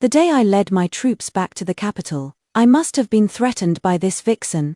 The day I led my troops back to the capital, I must have been threatened by this vixen.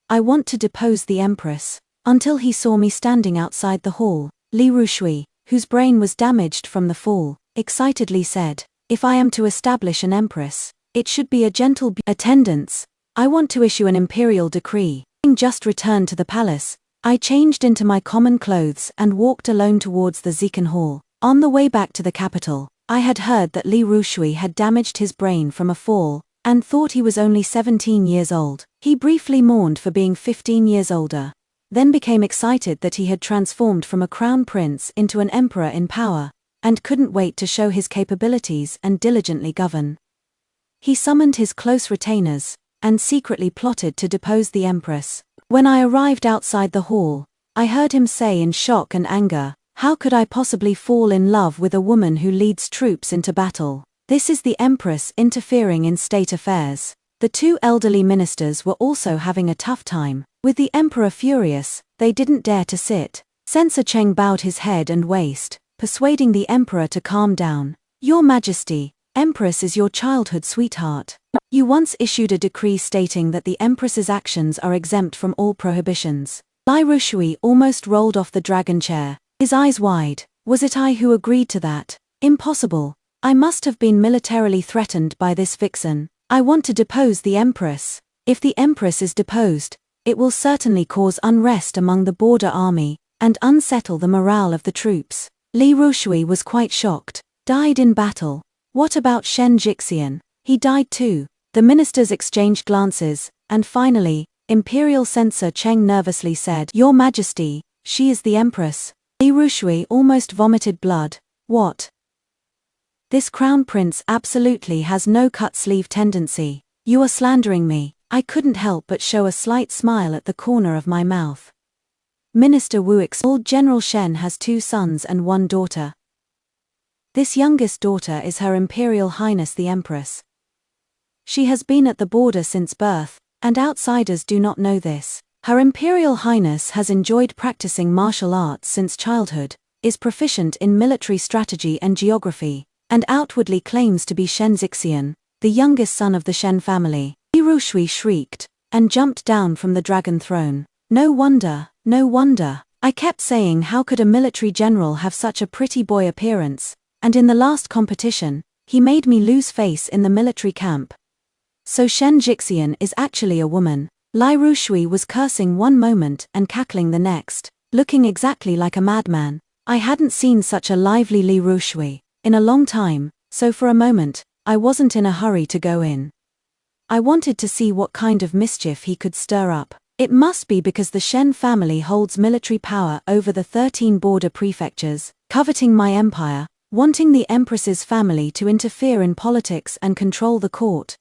I want to depose the Empress. Until he saw me standing outside the hall, Li Ruoshui, whose brain was damaged from the fall, excitedly said, "If I am to establish an Empress, it should be a gentle attendance. I want to issue an imperial decree." Having just returned to the palace, I changed into my common clothes and walked alone towards the Zhixian hall. On the way back to the capital, I had heard that Li Ruoshui had damaged his brain from a fall, and thought he was only 17 years old. He briefly mourned for being 15 years older, then became excited that he had transformed from a crown prince into an emperor in power, and couldn't wait to show his capabilities and diligently govern. He summoned his close retainers, and secretly plotted to depose the Empress. When I arrived outside the hall, I heard him say in shock and anger, "How could I possibly fall in love with a woman who leads troops into battle? This is the Empress interfering in state affairs." The two elderly ministers were also having a tough time. With the emperor furious, they didn't dare to sit. Shen Zhixian bowed his head and waist, persuading the emperor to calm down. "Your Majesty, Empress is your childhood sweetheart. You once issued a decree stating that the Empress's actions are exempt from all prohibitions." Li Ruoshui almost rolled off the dragon chair, his eyes wide. "Was it I who agreed to that? Impossible. I must have been militarily threatened by this vixen. I want to depose the Empress. If the Empress is deposed, it will certainly cause unrest among the border army, and unsettle the morale of the troops." Li Ruoshui was quite shocked. "Died in battle? What about Shen Zhixian? He died too." The ministers exchanged glances, and finally, Imperial Censor Cheng nervously said, "Your Majesty, she is the Empress." Li Ruoshui almost vomited blood. "What? This crown prince absolutely has no cut-sleeve tendency. You are slandering me." I couldn't help but show a slight smile at the corner of my mouth. Minister Wu explained, "General Shen has 2 sons and 1 daughter. This youngest daughter is Her Imperial Highness the Empress. She has been at the border since birth, and outsiders do not know this. Her Imperial Highness has enjoyed practicing martial arts since childhood, is proficient in military strategy and geography, and outwardly claims to be Shen Zhixian, the youngest son of the Shen family." Li Ruoshui shrieked, and jumped down from the dragon throne. No wonder. I kept saying, how could a military general have such a pretty boy appearance, and in the last competition, he made me lose face in the military camp. So Shen Zhixian is actually a woman. Li Ruoshui was cursing one moment and cackling the next, looking exactly like a madman. I hadn't seen such a lively Li Ruoshui in a long time, so for a moment, I wasn't in a hurry to go in. I wanted to see what kind of mischief he could stir up. It must be because the Shen family holds military power over the 13 border prefectures, coveting my empire, wanting the Empress's family to interfere in politics and control the court.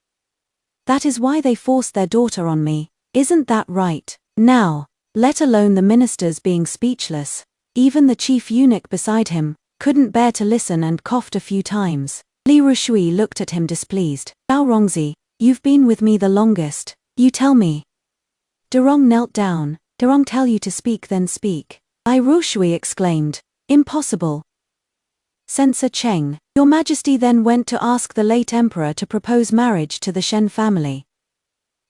That is why they forced their daughter on me, isn't that right? Now, let alone the ministers being speechless, even the chief eunuch beside him couldn't bear to listen and coughed a few times. Li Ruoshui looked at him displeased. "Zhao Rongzi, you've been with me the longest, you tell me." Durong knelt down. "Durong tell you to speak, then speak." Li Ruoshui exclaimed, "Impossible." Censor Cheng, "Your Majesty then went to ask the late emperor to propose marriage to the Shen family.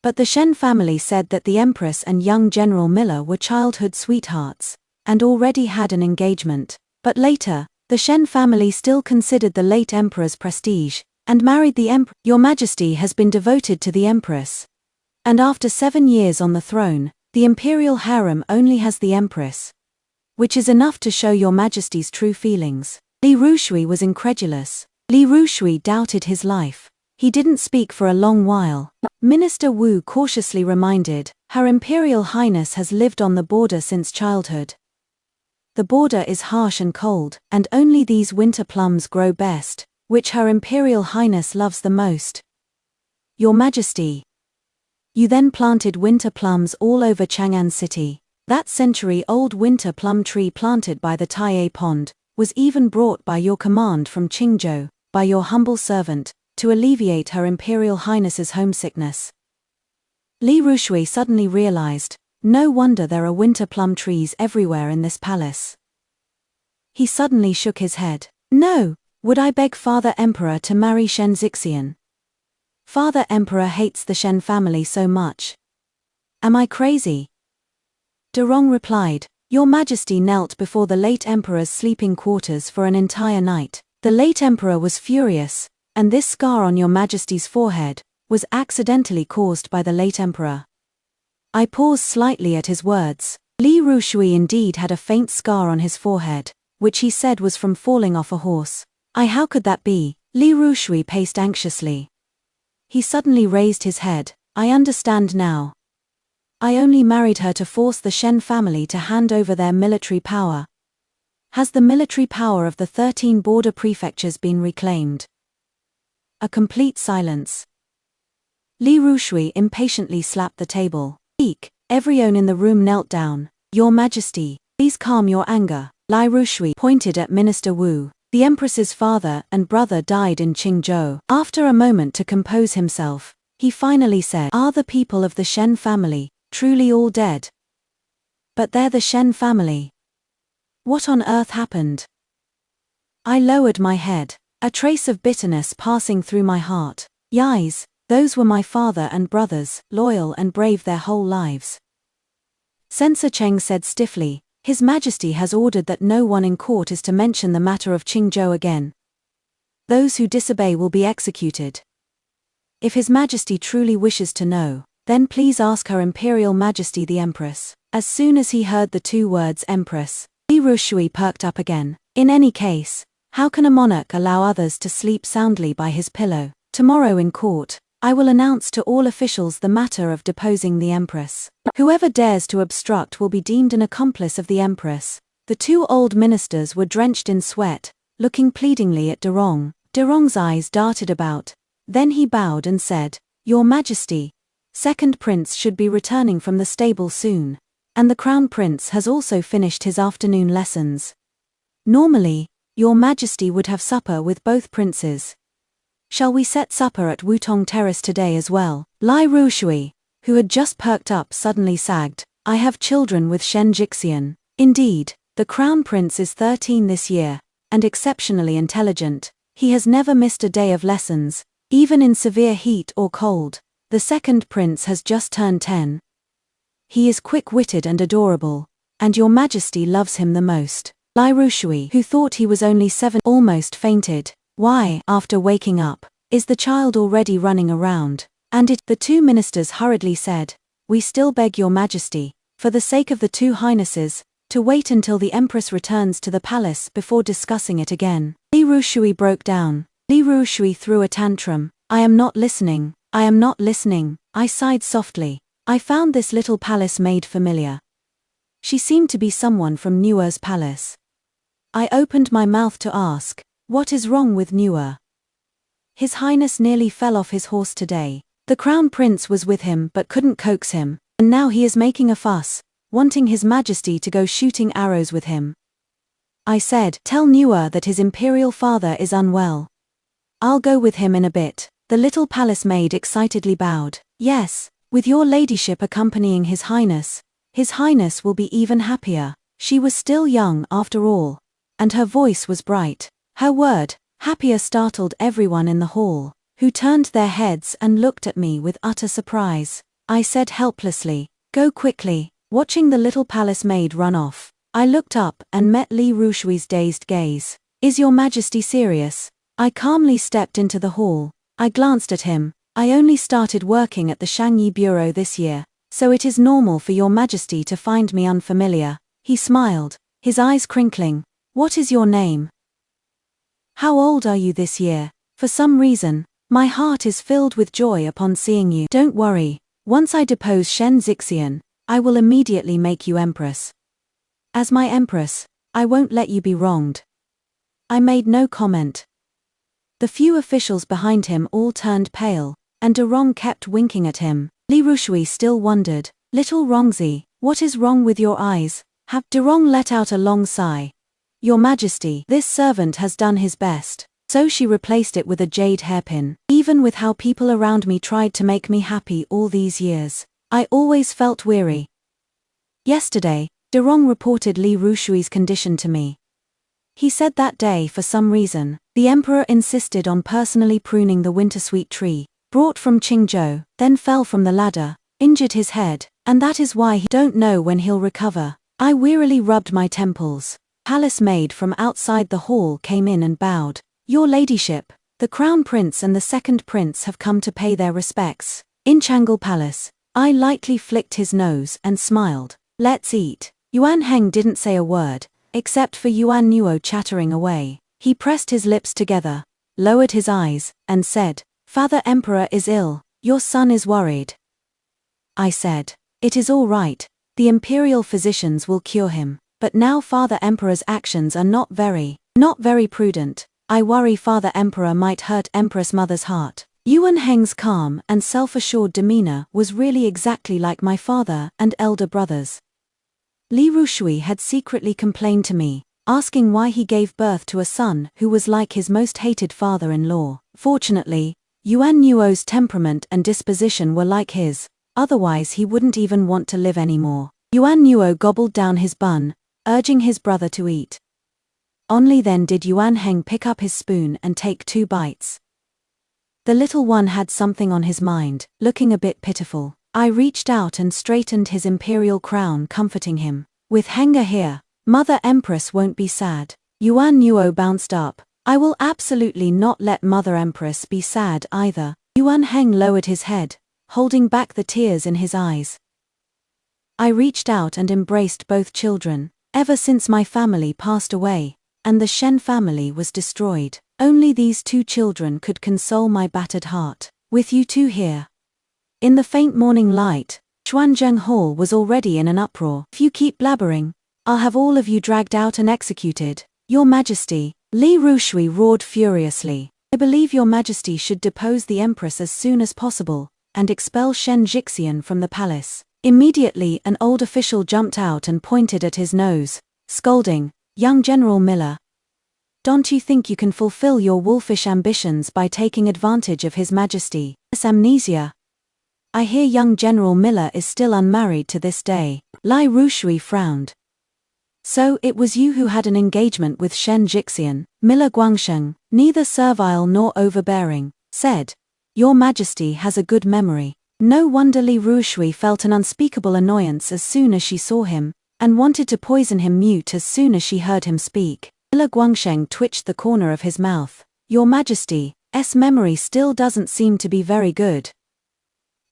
But the Shen family said that the Empress and young General Miller were childhood sweethearts, and already had an engagement. But later, the Shen family still considered the late emperor's prestige, and married the Empress. Your Majesty has been devoted to the Empress. And after 7 years on the throne, the imperial harem only has the Empress. Which is enough to show Your Majesty's true feelings." Li Ruoshui was incredulous. Li Ruoshui doubted his life. He didn't speak for a long while. Minister Wu cautiously reminded, "Her Imperial Highness has lived on the border since childhood. The border is harsh and cold, and only these winter plums grow best, which Her Imperial Highness loves the most. Your Majesty. You then planted winter plums all over Chang'an City. That century-old winter plum tree planted by the Taiyé Pond was even brought by your command from Qingzhou, by your humble servant, to alleviate Her Imperial Highness's homesickness." Li Ruoshui suddenly realized, no wonder there are winter plum trees everywhere in this palace. He suddenly shook his head. "No, Would I beg Father Emperor to marry Shen Zhixian? Father Emperor hates the Shen family so much. Am I crazy? Derong replied, Your Majesty knelt before the late Emperor's sleeping quarters for an entire night. The late Emperor was furious, and this scar on Your Majesty's forehead was accidentally caused by the late Emperor. I paused slightly at his words. Li Ruoshui indeed had a faint scar on his forehead, which he said was from falling off a horse. How could that be? Li Ruoshui paced anxiously. He suddenly raised his head. I understand now. I only married her to force the Shen family to hand over their military power. Has the military power of the 13 border prefectures been reclaimed? A complete silence. Li Ruoshui impatiently slapped the table. Speak. Everyone in the room knelt down. Your Majesty, please calm your anger. Li Ruoshui pointed at Minister Wu. The Empress's father and brother died in Qingzhou. After a moment to compose himself, he finally said, Are the people of the Shen family truly all dead? But they're the Shen family. What on earth happened? I lowered my head, a trace of bitterness passing through my heart. Yais, those were my father and brothers, loyal and brave their whole lives. Censor Cheng said stiffly, His Majesty has ordered that no one in court is to mention the matter of Qingzhou again. Those who disobey will be executed. If His Majesty truly wishes to know, then please ask Her Imperial Majesty the Empress. As soon as he heard the two words Empress, Li Ruoshui perked up again. In any case, how can a monarch allow others to sleep soundly by his pillow? Tomorrow in court, I will announce to all officials the matter of deposing the Empress. Whoever dares to obstruct will be deemed an accomplice of the Empress. The two old ministers were drenched in sweat, looking pleadingly at Derong. Derong's eyes darted about. Then he bowed and said, Your Majesty, Second Prince should be returning from the stable soon, and the Crown Prince has also finished his afternoon lessons. Normally, Your Majesty would have supper with both princes. Shall we set supper at Wutong Terrace today as well? Li Ruoshui, who had just perked up, suddenly sagged. I have children with Shen Zhixian. Indeed, the Crown Prince is 13 this year, and exceptionally intelligent. He has never missed a day of lessons, even in severe heat or cold. The Second Prince has just turned 10. He is quick-witted and adorable, and Your Majesty loves him the most. Li Ruoshui, who thought he was only 7, almost fainted. Why, after waking up, is the child already running around? And the two ministers hurriedly said, We still beg Your Majesty, for the sake of the two highnesses, to wait until the Empress returns to the palace before discussing it again. Li Ruoshui broke down. Li Ruoshui threw a tantrum. I am not listening. I am not listening. I sighed softly. I found this little palace maid familiar. She seemed to be someone from Nuer's palace. I opened my mouth to ask, What is wrong with Nuer? His Highness nearly fell off his horse today. The Crown Prince was with him but couldn't coax him, and now he is making a fuss, wanting His Majesty to go shooting arrows with him. I said, Tell Nuer that his imperial father is unwell. I'll go with him in a bit. The little palace maid excitedly bowed. Yes, with your ladyship accompanying His Highness will be even happier. She was still young after all, and her voice was bright. Her word, happier, startled everyone in the hall, who turned their heads and looked at me with utter surprise. I said helplessly, Go quickly. Watching the little palace maid run off, I looked up and met Li Ruoshui's dazed gaze. Is Your Majesty serious? I calmly stepped into the hall. I glanced at him. I only started working at the Shangyi Bureau this year, so it is normal for Your Majesty to find me unfamiliar. He smiled, his eyes crinkling. What is your name? How old are you this year? For some reason, my heart is filled with joy upon seeing you. Don't worry, once I depose Shen Zhixian, I will immediately make you Empress. As my Empress, I won't let you be wronged. I made no comment. The few officials behind him all turned pale, and Derong kept winking at him. Li Ruoshui still wondered, Little Rongzi, what is wrong with your eyes? Derong let out a long sigh. Your Majesty, this servant has done his best. So she replaced it with a jade hairpin. Even with how people around me tried to make me happy all these years, I always felt weary. Yesterday, Derong reported Li Ruoshui's condition to me. He said that day for some reason, The emperor insisted on personally pruning the wintersweet tree, brought from Qingzhou, then fell from the ladder, injured his head, and that is why he don't know when he'll recover. I wearily rubbed my temples. Palace maid from outside the hall came in and bowed. Your ladyship, the crown prince and the second prince have come to pay their respects. In Changle Palace, I lightly flicked his nose and smiled. Let's eat. Yuan Heng didn't say a word, except for Yuan Nuo chattering away. He pressed his lips together, lowered his eyes, and said, Father Emperor is ill, your son is worried. I said, it is all right, the imperial physicians will cure him, but now Father Emperor's actions are not very prudent. I worry Father Emperor might hurt Empress Mother's heart. Yuan Heng's calm and self-assured demeanor was really exactly like my father and elder brothers. Li Ruoshui had secretly complained to me, asking why he gave birth to a son who was like his most hated father-in-law. Fortunately, Yuan Nuo's temperament and disposition were like his, otherwise he wouldn't even want to live anymore. Yuan Nuo gobbled down his bun, urging his brother to eat. Only then did Yuan Heng pick up his spoon and take 2 bites. The little one had something on his mind, looking a bit pitiful. I reached out and straightened his imperial crown, comforting him. With Henger here, Mother Empress won't be sad. Yuan Nuo bounced up. I will absolutely not let Mother Empress be sad either. Yuan Heng lowered his head, holding back the tears in his eyes. I reached out and embraced both children. Ever since my family passed away, and the Shen family was destroyed, only these 2 children could console my battered heart. With you 2 here. In the faint morning light, Xuanzheng Hall was already in an uproar. If you keep blabbering, I'll have all of you dragged out and executed. Your Majesty, Li Ruoshui roared furiously. I believe Your Majesty should depose the Empress as soon as possible, and expel Shen Zhixian from the palace. Immediately an old official jumped out and pointed at his nose, scolding, Young General Miller, don't you think you can fulfill your wolfish ambitions by taking advantage of His Majesty's amnesia? I hear young General Miller is still unmarried to this day. Li Ruoshui frowned. So it was you who had an engagement with Shen Zhixian. Miller Guangsheng, neither servile nor overbearing, said, Your Majesty has a good memory. No wonder Li Ruoshui felt an unspeakable annoyance as soon as she saw him, and wanted to poison him mute as soon as she heard him speak. Miller Guangsheng twitched the corner of his mouth. Your Majesty's memory still doesn't seem to be very good.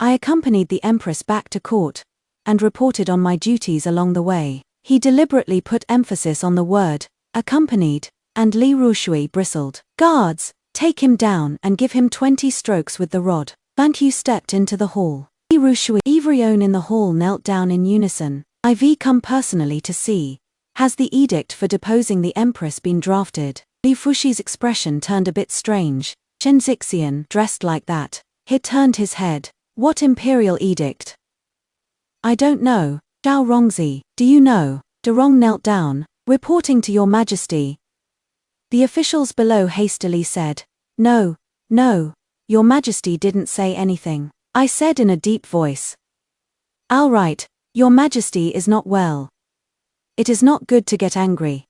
I accompanied the Empress back to court, and reported on my duties along the way. He deliberately put emphasis on the word, accompanied, and Li Ruoshui bristled. Guards, take him down and give him 20 strokes with the rod. Ban Yu stepped into the hall. Li Ruoshui, everyone in the hall knelt down in unison. I've come personally to see. Has the edict for deposing the Empress been drafted? Li Ruoshui's expression turned a bit strange. Shen Zhixian, dressed like that. He turned his head. What imperial edict? I don't know. Zhao Rongzi, do you know? De Rong knelt down, reporting to Your Majesty. The officials below hastily said, No, Your Majesty didn't say anything. I said in a deep voice. All right, Your Majesty is not well. It is not good to get angry.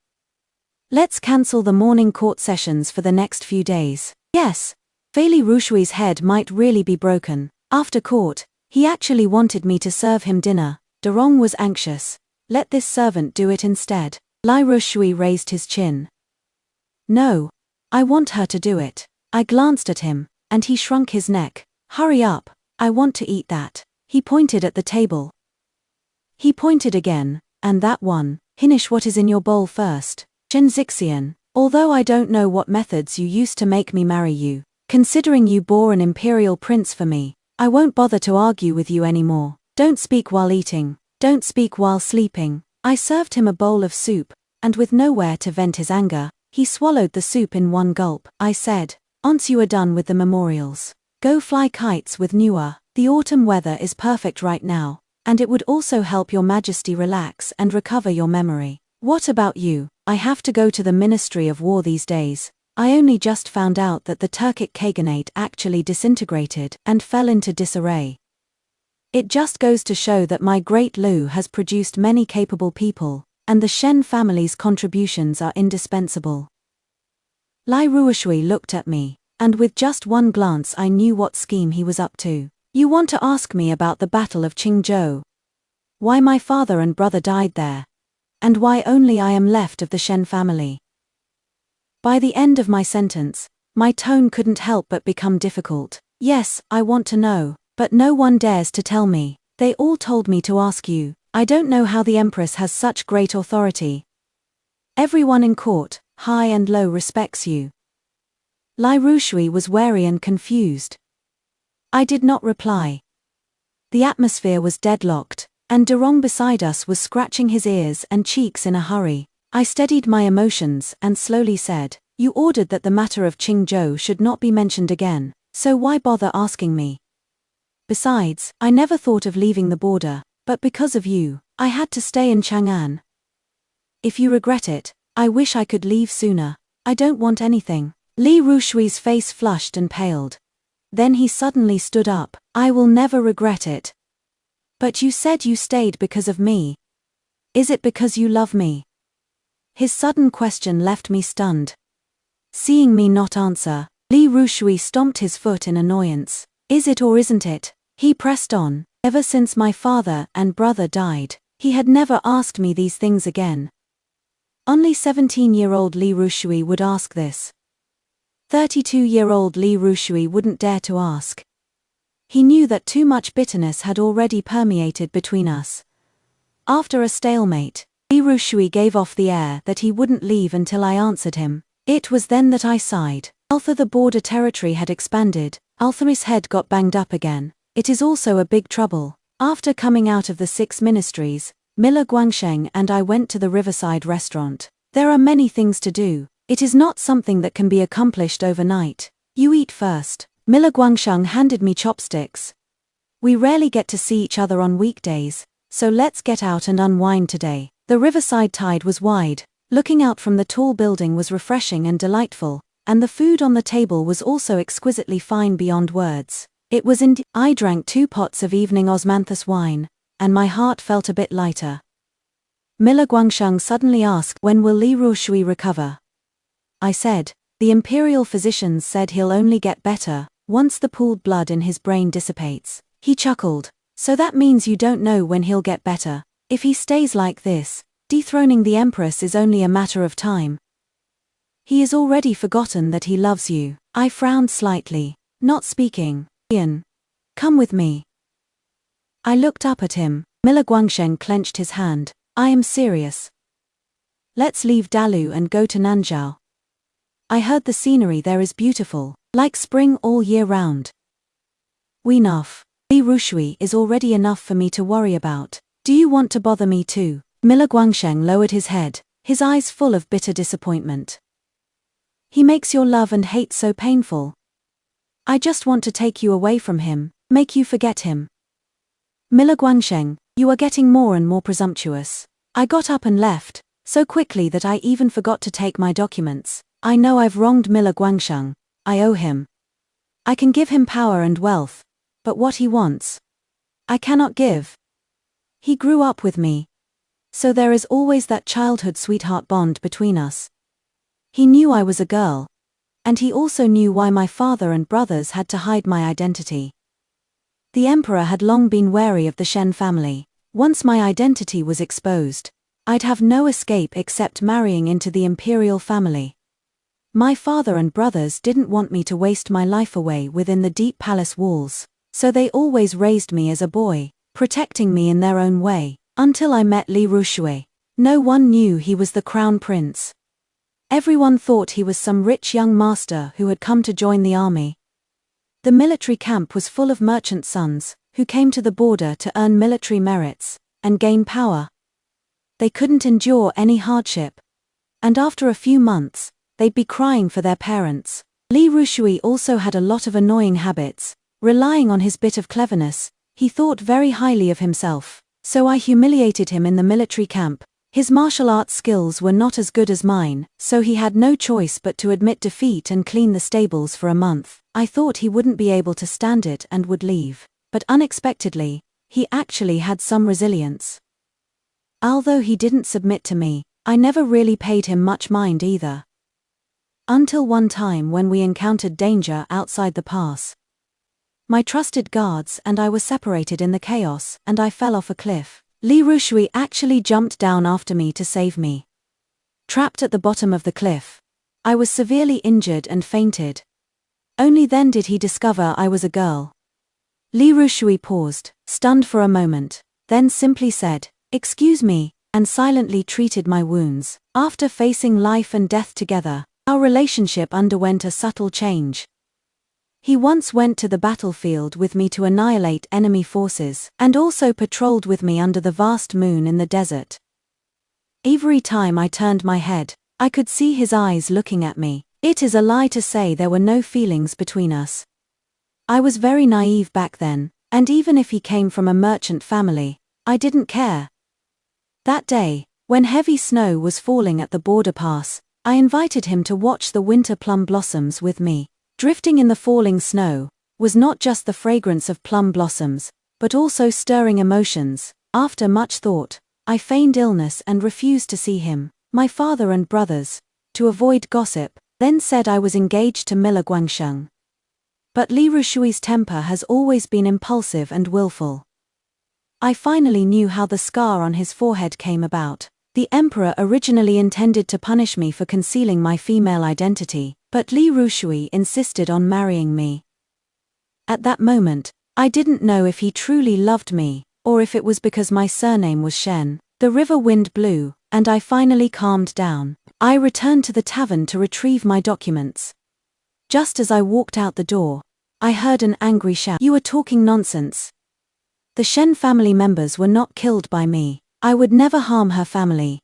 Let's cancel the morning court sessions for the next few days. Yes. Li Ruoshui's head might really be broken. After court, he actually wanted me to serve him dinner. De Rong was anxious. Let this servant do it instead. Li Ruoshui raised his chin. No. I want her to do it. I glanced at him, and he shrunk his neck. Hurry up, I want to eat that. He pointed at the table. He pointed again, and that one. Finish what is in your bowl first. Shen Zhixian, although I don't know what methods you used to make me marry you, considering you bore an imperial prince for me, I won't bother to argue with you anymore. Don't speak while eating, don't speak while sleeping. I served him a bowl of soup, and with nowhere to vent his anger, he swallowed the soup in one gulp. I said, once you are done with the memorials, go fly kites with Nua. The autumn weather is perfect right now, and it would also help Your Majesty relax and recover your memory. What about you? I have to go to the Ministry of War these days. I only just found out that the Turkic Khaganate actually disintegrated and fell into disarray. It just goes to show that my Great Lu has produced many capable people, and the Shen family's contributions are indispensable. Lai Ruoshui looked at me, and with just one glance I knew what scheme he was up to. You want to ask me about the Battle of Qingzhou? Why my father and brother died there? And why only I am left of the Shen family? By the end of my sentence, my tone couldn't help but become difficult. Yes, I want to know, but no one dares to tell me. They all told me to ask you. I don't know how the Empress has such great authority. Everyone in court, high and low, respects you. Lai Ruoshui was wary and confused. I did not reply. The atmosphere was deadlocked, and Durong beside us was scratching his ears and cheeks in a hurry. I steadied my emotions and slowly said, You ordered that the matter of Qingzhou should not be mentioned again, so why bother asking me? Besides, I never thought of leaving the border, but because of you, I had to stay in Chang'an. If you regret it, I wish I could leave sooner. I don't want anything. Li Ruoshui's face flushed and paled. Then he suddenly stood up. I will never regret it. But you said you stayed because of me. Is it because you love me? His sudden question left me stunned. Seeing me not answer, Li Ruoshui stomped his foot in annoyance. Is it or isn't it? He pressed on. Ever since my father and brother died, he had never asked me these things again. Only 17-year-old Li Ruoshui would ask this. 32-year-old Li Ruoshui wouldn't dare to ask. He knew that too much bitterness had already permeated between us. After a stalemate, Li Ruoshui gave off the air that he wouldn't leave until I answered him. It was then that I sighed. Although the border territory had expanded, Altham's head got banged up again. It is also a big trouble. After coming out of the 6 ministries, Miller Guangsheng and I went to the Riverside restaurant. There are many things to do. It is not something that can be accomplished overnight. You eat first. Miller Guangsheng handed me chopsticks. We rarely get to see each other on weekdays, so let's get out and unwind today. The Riverside tide was wide. Looking out from the tall building was refreshing and delightful, and the food on the table was also exquisitely fine beyond words. It was indeed. I drank 2 pots of evening osmanthus wine, and my heart felt a bit lighter. Miller Guangsheng suddenly asked, when will Li Ruoshui recover? I said, the imperial physicians said he'll only get better once the pooled blood in his brain dissipates. He chuckled. So that means you don't know when he'll get better. If he stays like this, dethroning the Empress is only a matter of time. He has already forgotten that he loves you. I frowned slightly, not speaking. Ian, come with me. I looked up at him. Miller Guangsheng clenched his hand. I am serious. Let's leave Dalu and go to Nanzhao. I heard the scenery there is beautiful, like spring all year round. Enough. Li Ruoshui is already enough for me to worry about. Do you want to bother me too? Miller Guangsheng lowered his head, his eyes full of bitter disappointment. He makes your love and hate so painful. I just want to take you away from him, make you forget him. Miller Guangsheng, you are getting more and more presumptuous. I got up and left, so quickly that I even forgot to take my documents. I know I've wronged Miller Guangsheng. I owe him. I can give him power and wealth, but what he wants, I cannot give. He grew up with me, so there is always that childhood sweetheart bond between us. He knew I was a girl, and he also knew why my father and brothers had to hide my identity. The emperor had long been wary of the Shen family. Once my identity was exposed, I'd have no escape except marrying into the imperial family. My father and brothers didn't want me to waste my life away within the deep palace walls, so they always raised me as a boy, protecting me in their own way, until I met Li Ruoshui. No one knew he was the crown prince. Everyone thought he was some rich young master who had come to join the army. The military camp was full of merchant sons, who came to the border to earn military merits and gain power. They couldn't endure any hardship, and after a few months, they'd be crying for their parents. Li Ruoshui also had a lot of annoying habits. Relying on his bit of cleverness, he thought very highly of himself, so I humiliated him in the military camp. His martial arts skills were not as good as mine, so he had no choice but to admit defeat and clean the stables for a month. I thought he wouldn't be able to stand it and would leave, but unexpectedly, he actually had some resilience. Although he didn't submit to me, I never really paid him much mind either. Until one time when we encountered danger outside the pass. My trusted guards and I were separated in the chaos, and I fell off a cliff. Ruoshui actually jumped down after me to save me. Trapped at the bottom of the cliff, I was severely injured and fainted. Only then did he discover I was a girl. Ruoshui paused, stunned for a moment, then simply said, "Excuse me," and silently treated my wounds. After facing life and death together, our relationship underwent a subtle change. He once went to the battlefield with me to annihilate enemy forces, and also patrolled with me under the vast moon in the desert. Every time I turned my head, I could see his eyes looking at me. It is a lie to say there were no feelings between us. I was very naive back then, and even if he came from a merchant family, I didn't care. That day, when heavy snow was falling at the border pass, I invited him to watch the winter plum blossoms with me. Drifting in the falling snow was not just the fragrance of plum blossoms, but also stirring emotions. After much thought, I feigned illness and refused to see him, my father and brothers, to avoid gossip, then said I was engaged to Miller Guangsheng. But Ruoshui's temper has always been impulsive and willful. I finally knew how the scar on his forehead came about. The emperor originally intended to punish me for concealing my female identity, but Ruoshui insisted on marrying me. At that moment, I didn't know if he truly loved me, or if it was because my surname was Shen. The river wind blew, and I finally calmed down. I returned to the tavern to retrieve my documents. Just as I walked out the door, I heard an angry shout. "You are talking nonsense. The Shen family members were not killed by me. I would never harm her family.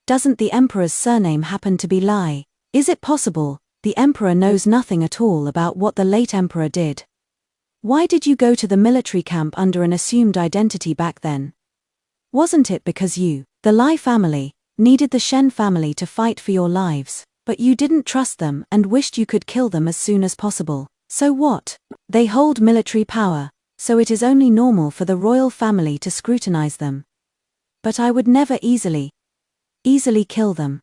Doesn't the emperor's surname happen to be Lai? Is it possible the emperor knows nothing at all about what the late emperor did? Why did you go to the military camp under an assumed identity back then? Wasn't it because you, the Lai family, needed the Shen family to fight for your lives, but you didn't trust them and wished you could kill them as soon as possible? So what? They hold military power, so it is only normal for the royal family to scrutinize them. But I would never easily kill them."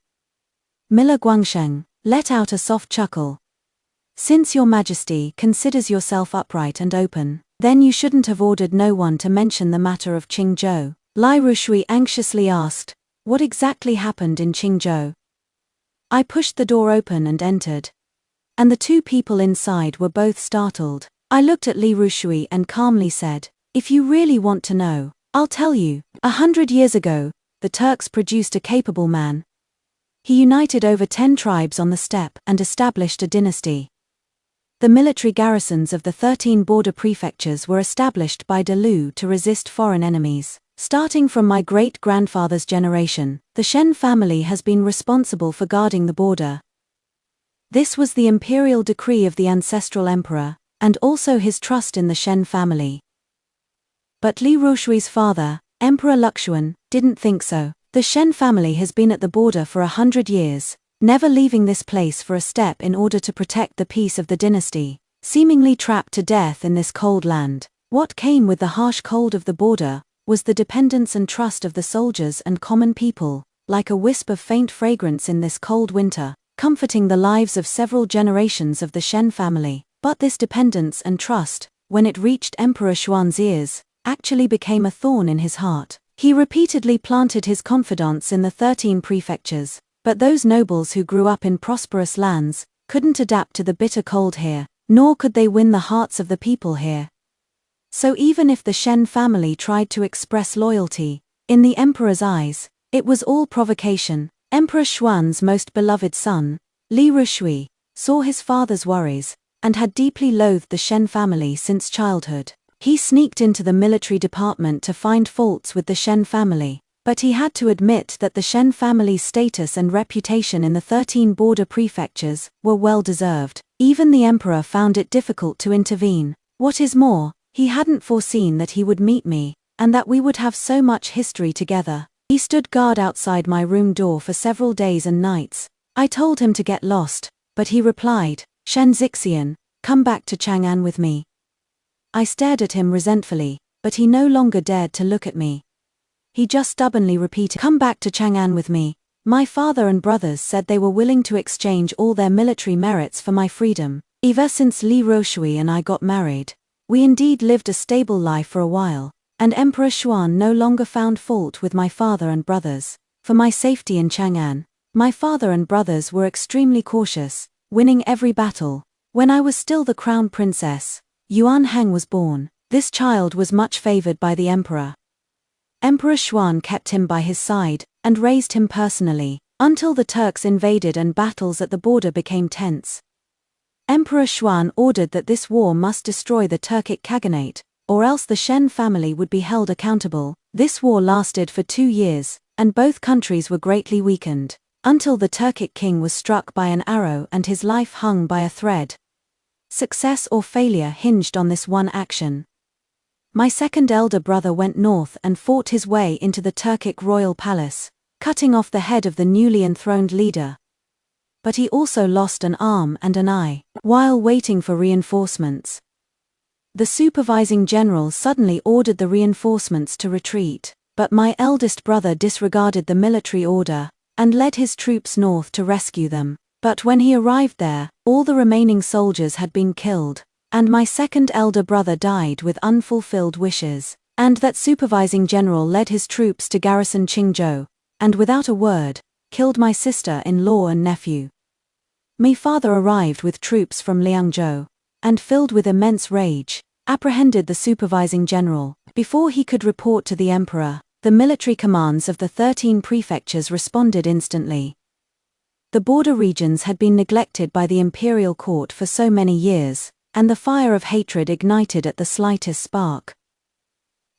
Miller Guangsheng let out a soft chuckle. "Since your majesty considers yourself upright and open, then you shouldn't have ordered no one to mention the matter of Qingzhou." Ruoshui anxiously asked, "What exactly happened in Qingzhou?" I pushed the door open and entered. And the two people inside were both startled. I looked at Ruoshui and calmly said, "If you really want to know, I'll tell you. 100 years ago, the Turks produced a capable man. He united over 10 tribes on the steppe and established a dynasty. The military garrisons of the 13 border prefectures were established by de Lu to resist foreign enemies. Starting from my great-grandfather's generation, the Shen family has been responsible for guarding the border. This was the imperial decree of the ancestral emperor, and also his trust in the Shen family. But Ruoshui's father, Emperor Luxuan, didn't think so. The Shen family has been at the border for 100 years, never leaving this place for a step in order to protect the peace of the dynasty, seemingly trapped to death in this cold land. What came with the harsh cold of the border was the dependence and trust of the soldiers and common people, like a wisp of faint fragrance in this cold winter, comforting the lives of several generations of the Shen family. But this dependence and trust, when it reached Emperor Xuan's ears, actually became a thorn in his heart. He repeatedly planted his confidants in the 13 prefectures, but those nobles who grew up in prosperous lands couldn't adapt to the bitter cold here, nor could they win the hearts of the people here. So even if the Shen family tried to express loyalty, in the emperor's eyes, it was all provocation. Emperor Xuan's most beloved son, Ruoshui, saw his father's worries, and had deeply loathed the Shen family since childhood. He sneaked into the military department to find faults with the Shen family, but he had to admit that the Shen family's status and reputation in the 13 border prefectures were well deserved. Even the emperor found it difficult to intervene. What is more, he hadn't foreseen that he would meet me, and that we would have so much history together. He stood guard outside my room door for several days and nights. I told him to get lost, but he replied, "Shen Zhixian, come back to Chang'an with me." I stared at him resentfully, but he no longer dared to look at me. He just stubbornly repeated, "Come back to Chang'an with me, My father and brothers said they were willing to exchange all their military merits for my freedom. Ever since Li Ruoshui and I got married, we indeed lived a stable life for a while, and Emperor Xuan no longer found fault with my father and brothers. For my safety in Chang'an, my father and brothers were extremely cautious, winning every battle. When I was still the crown princess, Yuan Heng was born. This child was much favored by the emperor. Emperor Xuan kept him by his side, and raised him personally, until the Turks invaded and battles at the border became tense. Emperor Xuan ordered that this war must destroy the Turkic Khaganate, or else the Shen family would be held accountable. This war lasted for 2 years, and both countries were greatly weakened, until the Turkic king was struck by an arrow and his life hung by a thread. Success or failure hinged on this one action. My second elder brother went north and fought his way into the Turkic royal palace, cutting off the head of the newly enthroned leader. But he also lost an arm and an eye, while waiting for reinforcements. The supervising general suddenly ordered the reinforcements to retreat, but my eldest brother disregarded the military order, and led his troops north to rescue them. But when he arrived there, all the remaining soldiers had been killed, and my second elder brother died with unfulfilled wishes, and that supervising general led his troops to garrison Qingzhou, and without a word, killed my sister-in-law and nephew. My father arrived with troops from Liangzhou, and filled with immense rage, apprehended the supervising general. Before he could report to the emperor, the military commands of the 13 prefectures responded instantly. The border regions had been neglected by the imperial court for so many years, and the fire of hatred ignited at the slightest spark.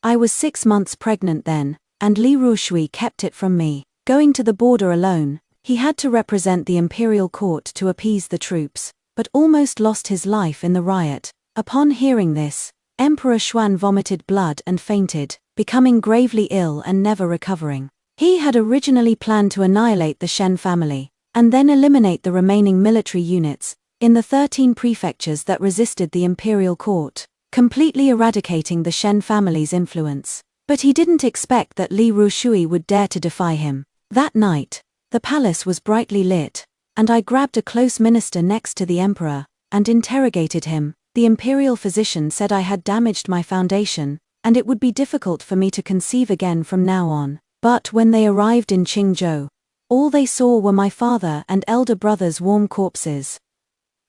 I was 6 months pregnant then, and Li Ruoshui kept it from me. Going to the border alone, he had to represent the imperial court to appease the troops, but almost lost his life in the riot. Upon hearing this, Emperor Xuan vomited blood and fainted, becoming gravely ill and never recovering. He had originally planned to annihilate the Shen family, and then eliminate the remaining military units in the 13 prefectures that resisted the imperial court, completely eradicating the Shen family's influence. But he didn't expect that Li Ruoshui would dare to defy him. That night, the palace was brightly lit, and I grabbed a close minister next to the emperor, and interrogated him. The imperial physician said I had damaged my foundation, and it would be difficult for me to conceive again from now on. But when they arrived in Qingzhou, all they saw were my father and elder brother's warm corpses.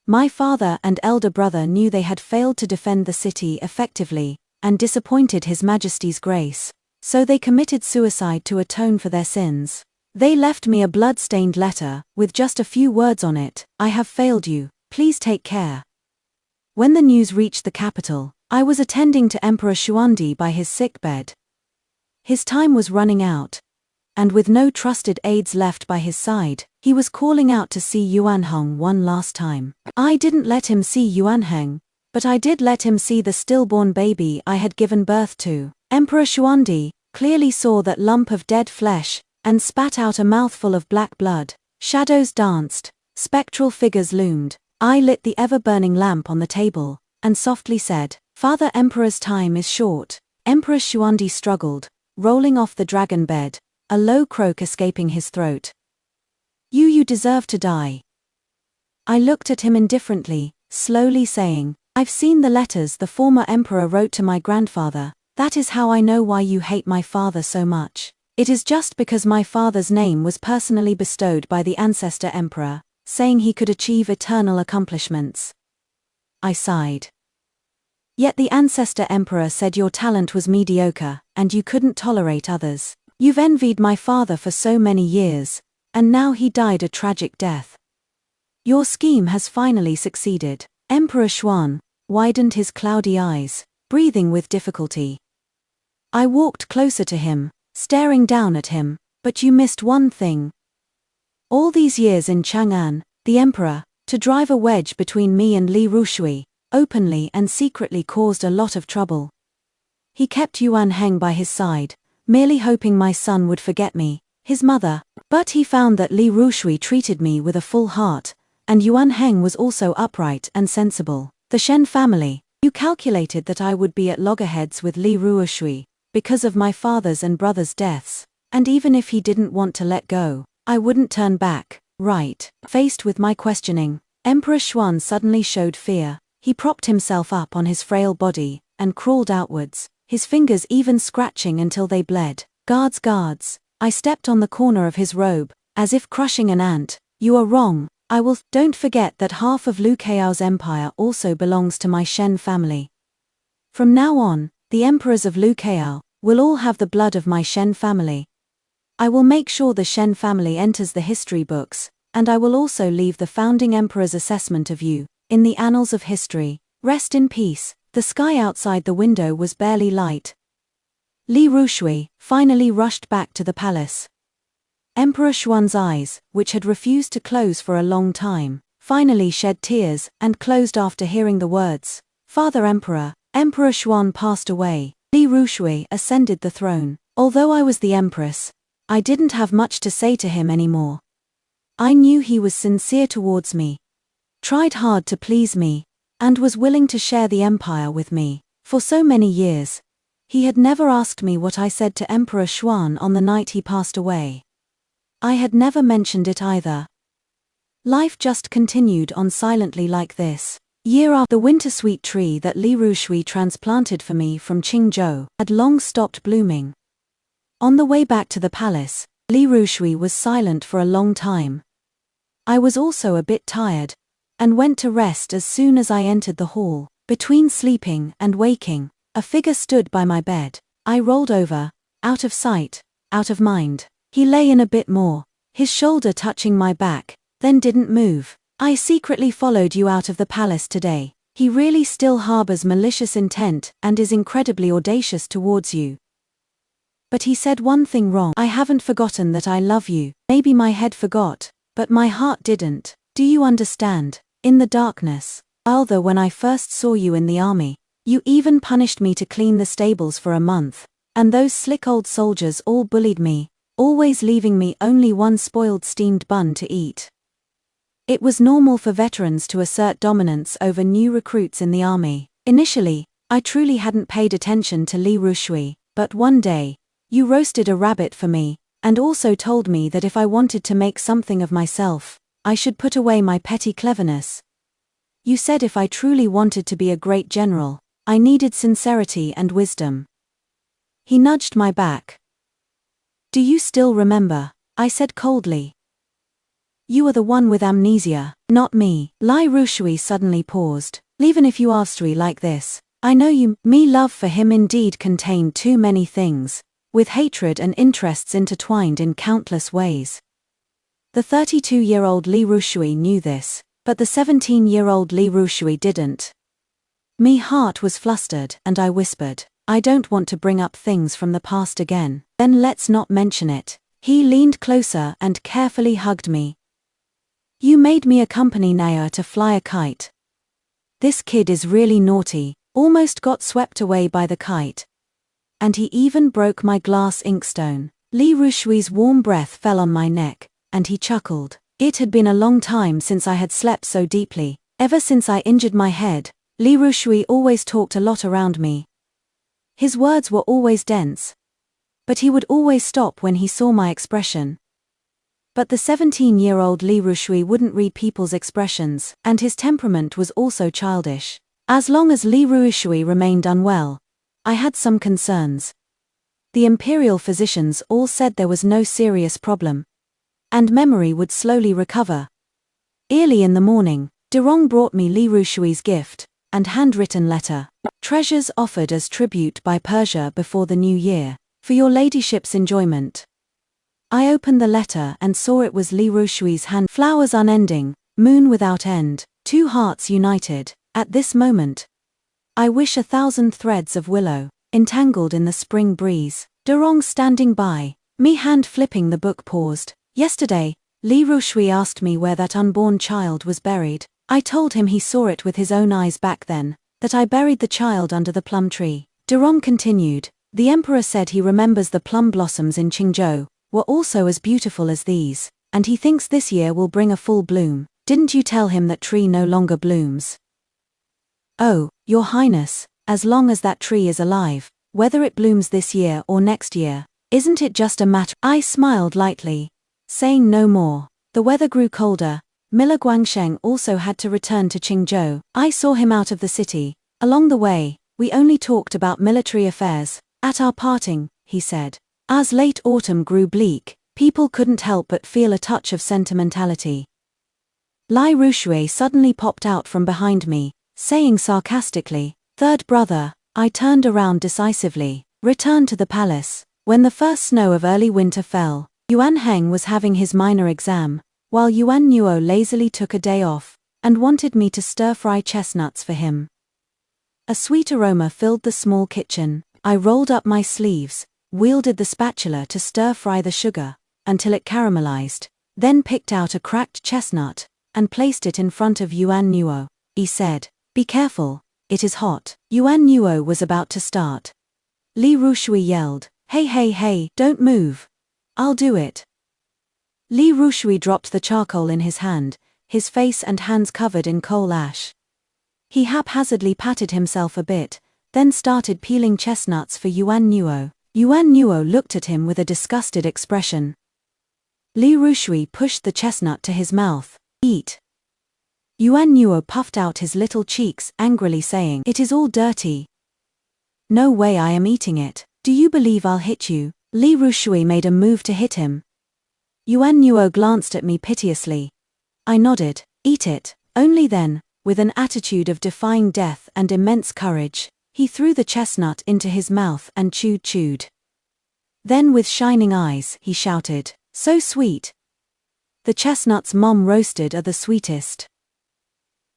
My father and elder brother knew they had failed to defend the city effectively, and disappointed His Majesty's grace, so they committed suicide to atone for their sins. They left me a blood-stained letter, with just a few words on it: "I have failed you, please take care." When the news reached the capital, I was attending to Emperor Xuandi by his sickbed. His time was running out, and with no trusted aides left by his side, he was calling out to see Yuan Heng one last time. I didn't let him see Yuan Heng, but I did let him see the stillborn baby I had given birth to. Emperor Xuandi clearly saw that lump of dead flesh, and spat out a mouthful of black blood. Shadows danced, spectral figures loomed. I lit the ever-burning lamp on the table, and softly said, "Father Emperor's time is short." Emperor Xuandi struggled, rolling off the dragon bed, a low croak escaping his throat. You deserve to die." I looked at him indifferently, slowly saying, "I've seen the letters the former emperor wrote to my grandfather. That is how I know why you hate my father so much. It is just because my father's name was personally bestowed by the ancestor emperor, saying he could achieve eternal accomplishments." I sighed. "Yet the ancestor emperor said your talent was mediocre, and you couldn't tolerate others. You've envied my father for so many years, and now he died a tragic death. Your scheme has finally succeeded." Emperor Xuan widened his cloudy eyes, breathing with difficulty. I walked closer to him, staring down at him. "But you missed one thing. All these years in Chang'an, the emperor, to drive a wedge between me and Li Ruoshui, openly and secretly caused a lot of trouble. He kept Yuan Heng by his side, merely hoping my son would forget me, his mother, but he found that Li Ruoshui treated me with a full heart, and Yuan Heng was also upright and sensible. The Shen family, you calculated that I would be at loggerheads with Li Ruoshui, because of my father's and brother's deaths, and even if he didn't want to let go, I wouldn't turn back, right? Faced with my questioning, Emperor Xuan suddenly showed fear. He propped himself up on his frail body and crawled outwards, his fingers even scratching until they bled. Guards, guards! I stepped on the corner of his robe, as if crushing an ant. You are wrong. Don't forget that half of Lu Keao's empire also belongs to my Shen family. From now on, the emperors of Lu Keao will all have the blood of my Shen family. I will make sure the Shen family enters the history books, and I will also leave the founding emperor's assessment of you in the annals of history. Rest in peace. The sky outside the window was barely light. Li Ruoshui finally rushed back to the palace. Emperor Xuan's eyes, which had refused to close for a long time, finally shed tears and closed after hearing the words, "Father Emperor." Emperor Xuan passed away. Li Ruoshui ascended the throne. Although I was the empress, I didn't have much to say to him anymore. I knew he was sincere towards me, tried hard to please me, and was willing to share the empire with me. For so many years, he had never asked me what I said to Emperor Xuan on the night he passed away. I had never mentioned it either. Life just continued on silently like this. Year after, the winter-sweet tree that Li Ruoshui transplanted for me from Qingzhou had long stopped blooming. On the way back to the palace, Li Ruoshui was silent for a long time. I was also a bit tired, and went to rest as soon as I entered the hall. Between sleeping and waking, a figure stood by my bed. I rolled over, out of sight, out of mind. He lay in a bit more, his shoulder touching my back, then didn't move. I secretly followed you out of the palace today. He really still harbors malicious intent and is incredibly audacious towards you. But he said one thing wrong. I haven't forgotten that I love you. Maybe my head forgot, but my heart didn't. Do you understand? In the darkness, although when I first saw you in the army, you even punished me to clean the stables for a month, and those slick old soldiers all bullied me, always leaving me only one spoiled steamed bun to eat. It was normal for veterans to assert dominance over new recruits in the army. Initially, I truly hadn't paid attention to Li Ruoshui, but one day, you roasted a rabbit for me, and also told me that if I wanted to make something of myself, I should put away my petty cleverness. You said if I truly wanted to be a great general, I needed sincerity and wisdom. He nudged my back. Do you still remember? I said coldly. You are the one with amnesia, not me. Li Ruoshui suddenly paused. Even if you asked me like this, I know you. Me love for him indeed contained too many things, with hatred and interests intertwined in countless ways. The 32-year-old Li Ruoshui knew this, but the 17-year-old Li Ruoshui didn't. Me heart was flustered, and I whispered, I don't want to bring up things from the past again. Then let's not mention it. He leaned closer and carefully hugged me. You made me accompany Naya to fly a kite. This kid is really naughty, almost got swept away by the kite. And he even broke my glass inkstone. Li Ruoshui's warm breath fell on my neck, and he chuckled. It had been a long time since I had slept so deeply. Ever since I injured my head, Li Ruoshui always talked a lot around me. His words were always dense, but he would always stop when he saw my expression. But the 17-year-old Li Ruoshui wouldn't read people's expressions, and his temperament was also childish. As long as Li Ruoshui remained unwell, I had some concerns. The imperial physicians all said there was no serious problem, and memory would slowly recover. Early in the morning, Derong brought me Li Ruoshui's gift and handwritten letter. Treasures offered as tribute by Persia before the new year, for your ladyship's enjoyment. I opened the letter and saw it was Li Ruoshui's hand. Flowers unending, moon without end, two hearts united. At this moment, I wish 1,000 threads of willow, entangled in the spring breeze. Derong standing by, me hand flipping the book paused. Yesterday, Li Ruoshui asked me where that unborn child was buried. I told him he saw it with his own eyes back then, that I buried the child under the plum tree. Derong continued, the emperor said he remembers the plum blossoms in Qingzhou were also as beautiful as these, and he thinks this year will bring a full bloom. Didn't you tell him that tree no longer blooms? Oh, your highness, as long as that tree is alive, whether it blooms this year or next year, isn't it just a matter? I smiled lightly. saying no more. The weather grew colder. Miller Guangsheng also had to return to Qingzhou. I saw him out of the city. Along the way, we only talked about military affairs. At our parting, he said, as late autumn grew bleak, people couldn't help but feel a touch of sentimentality. Lai Ruoshui suddenly popped out from behind me, saying sarcastically, "Third brother." I turned around decisively, returned to the palace. When the first snow of early winter fell, Yuan Heng was having his minor exam, while Yuan Nuo lazily took a day off, and wanted me to stir-fry chestnuts for him. A sweet aroma filled the small kitchen. I rolled up my sleeves, wielded the spatula to stir-fry the sugar, until it caramelized, then picked out a cracked chestnut, and placed it in front of Yuan Nuo. He said, "Be careful, it is hot." Yuan Nuo was about to start. Li Ruoshui yelled, "Hey hey hey, don't move. I'll do it." Li Ruoshui dropped the charcoal in his hand, his face and hands covered in coal ash. He haphazardly patted himself a bit, then started peeling chestnuts for Yuan Nuo. Yuan Nuo looked at him with a disgusted expression. Li Ruoshui pushed the chestnut to his mouth. "Eat." Yuan Nuo puffed out his little cheeks, angrily saying, "It is all dirty." "No way I am eating it. Do you believe I'll hit you?" Li Ruoshui made a move to hit him. Yuan Nuo glanced at me piteously. I nodded. "Eat it." Only then, with an attitude of defying death and immense courage, he threw the chestnut into his mouth and chewed. Then with shining eyes, he shouted, "So sweet. The chestnuts Mom roasted are the sweetest.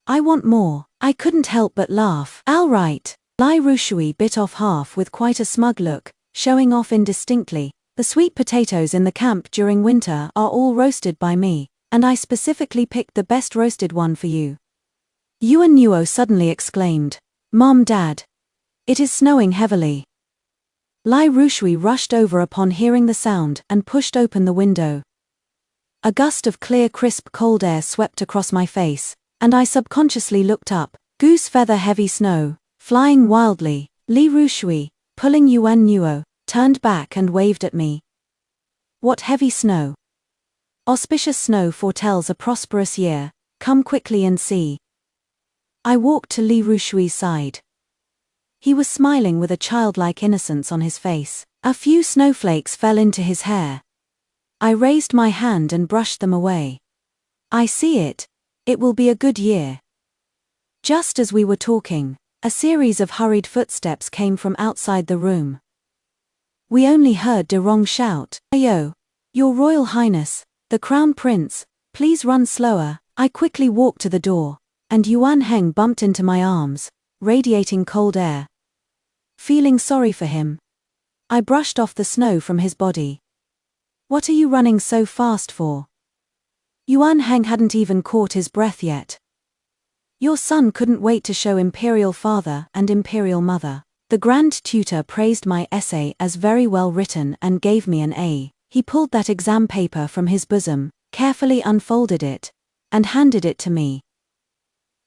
I want more." I couldn't help but laugh. "All right." Lai Ruoshui bit off half with quite a smug look, showing off indistinctly, "The sweet potatoes in the camp during winter are all roasted by me, and I specifically picked the best roasted one for you." Yuan Nuo suddenly exclaimed, "Mom, Dad. It is snowing heavily." Lai Ruoshui rushed over upon hearing the sound and pushed open the window. A gust of clear crisp cold air swept across my face, and I subconsciously looked up. Goose feather heavy snow, flying wildly. Li Ruoshui, pulling Yuan Nuo, turned back and waved at me. "What heavy snow?" "Auspicious snow foretells a prosperous year. Come quickly and see." I walked to Li Ruoshui's side. He was smiling with a childlike innocence on his face. A few snowflakes fell into his hair. I raised my hand and brushed them away. "I see it. It will be a good year." Just as we were talking, a series of hurried footsteps came from outside the room. We only heard De Rong shout, "Ayo! Your Royal Highness, the Crown Prince, please run slower." I quickly walked to the door, and Yuan Heng bumped into my arms, radiating cold air. Feeling sorry for him, I brushed off the snow from his body. "What are you running so fast for?" Yuan Heng hadn't even caught his breath yet. "Your son couldn't wait to show Imperial Father and Imperial Mother." The Grand Tutor praised my essay as very well written and gave me an A. He pulled that exam paper from his bosom, carefully unfolded it, and handed it to me.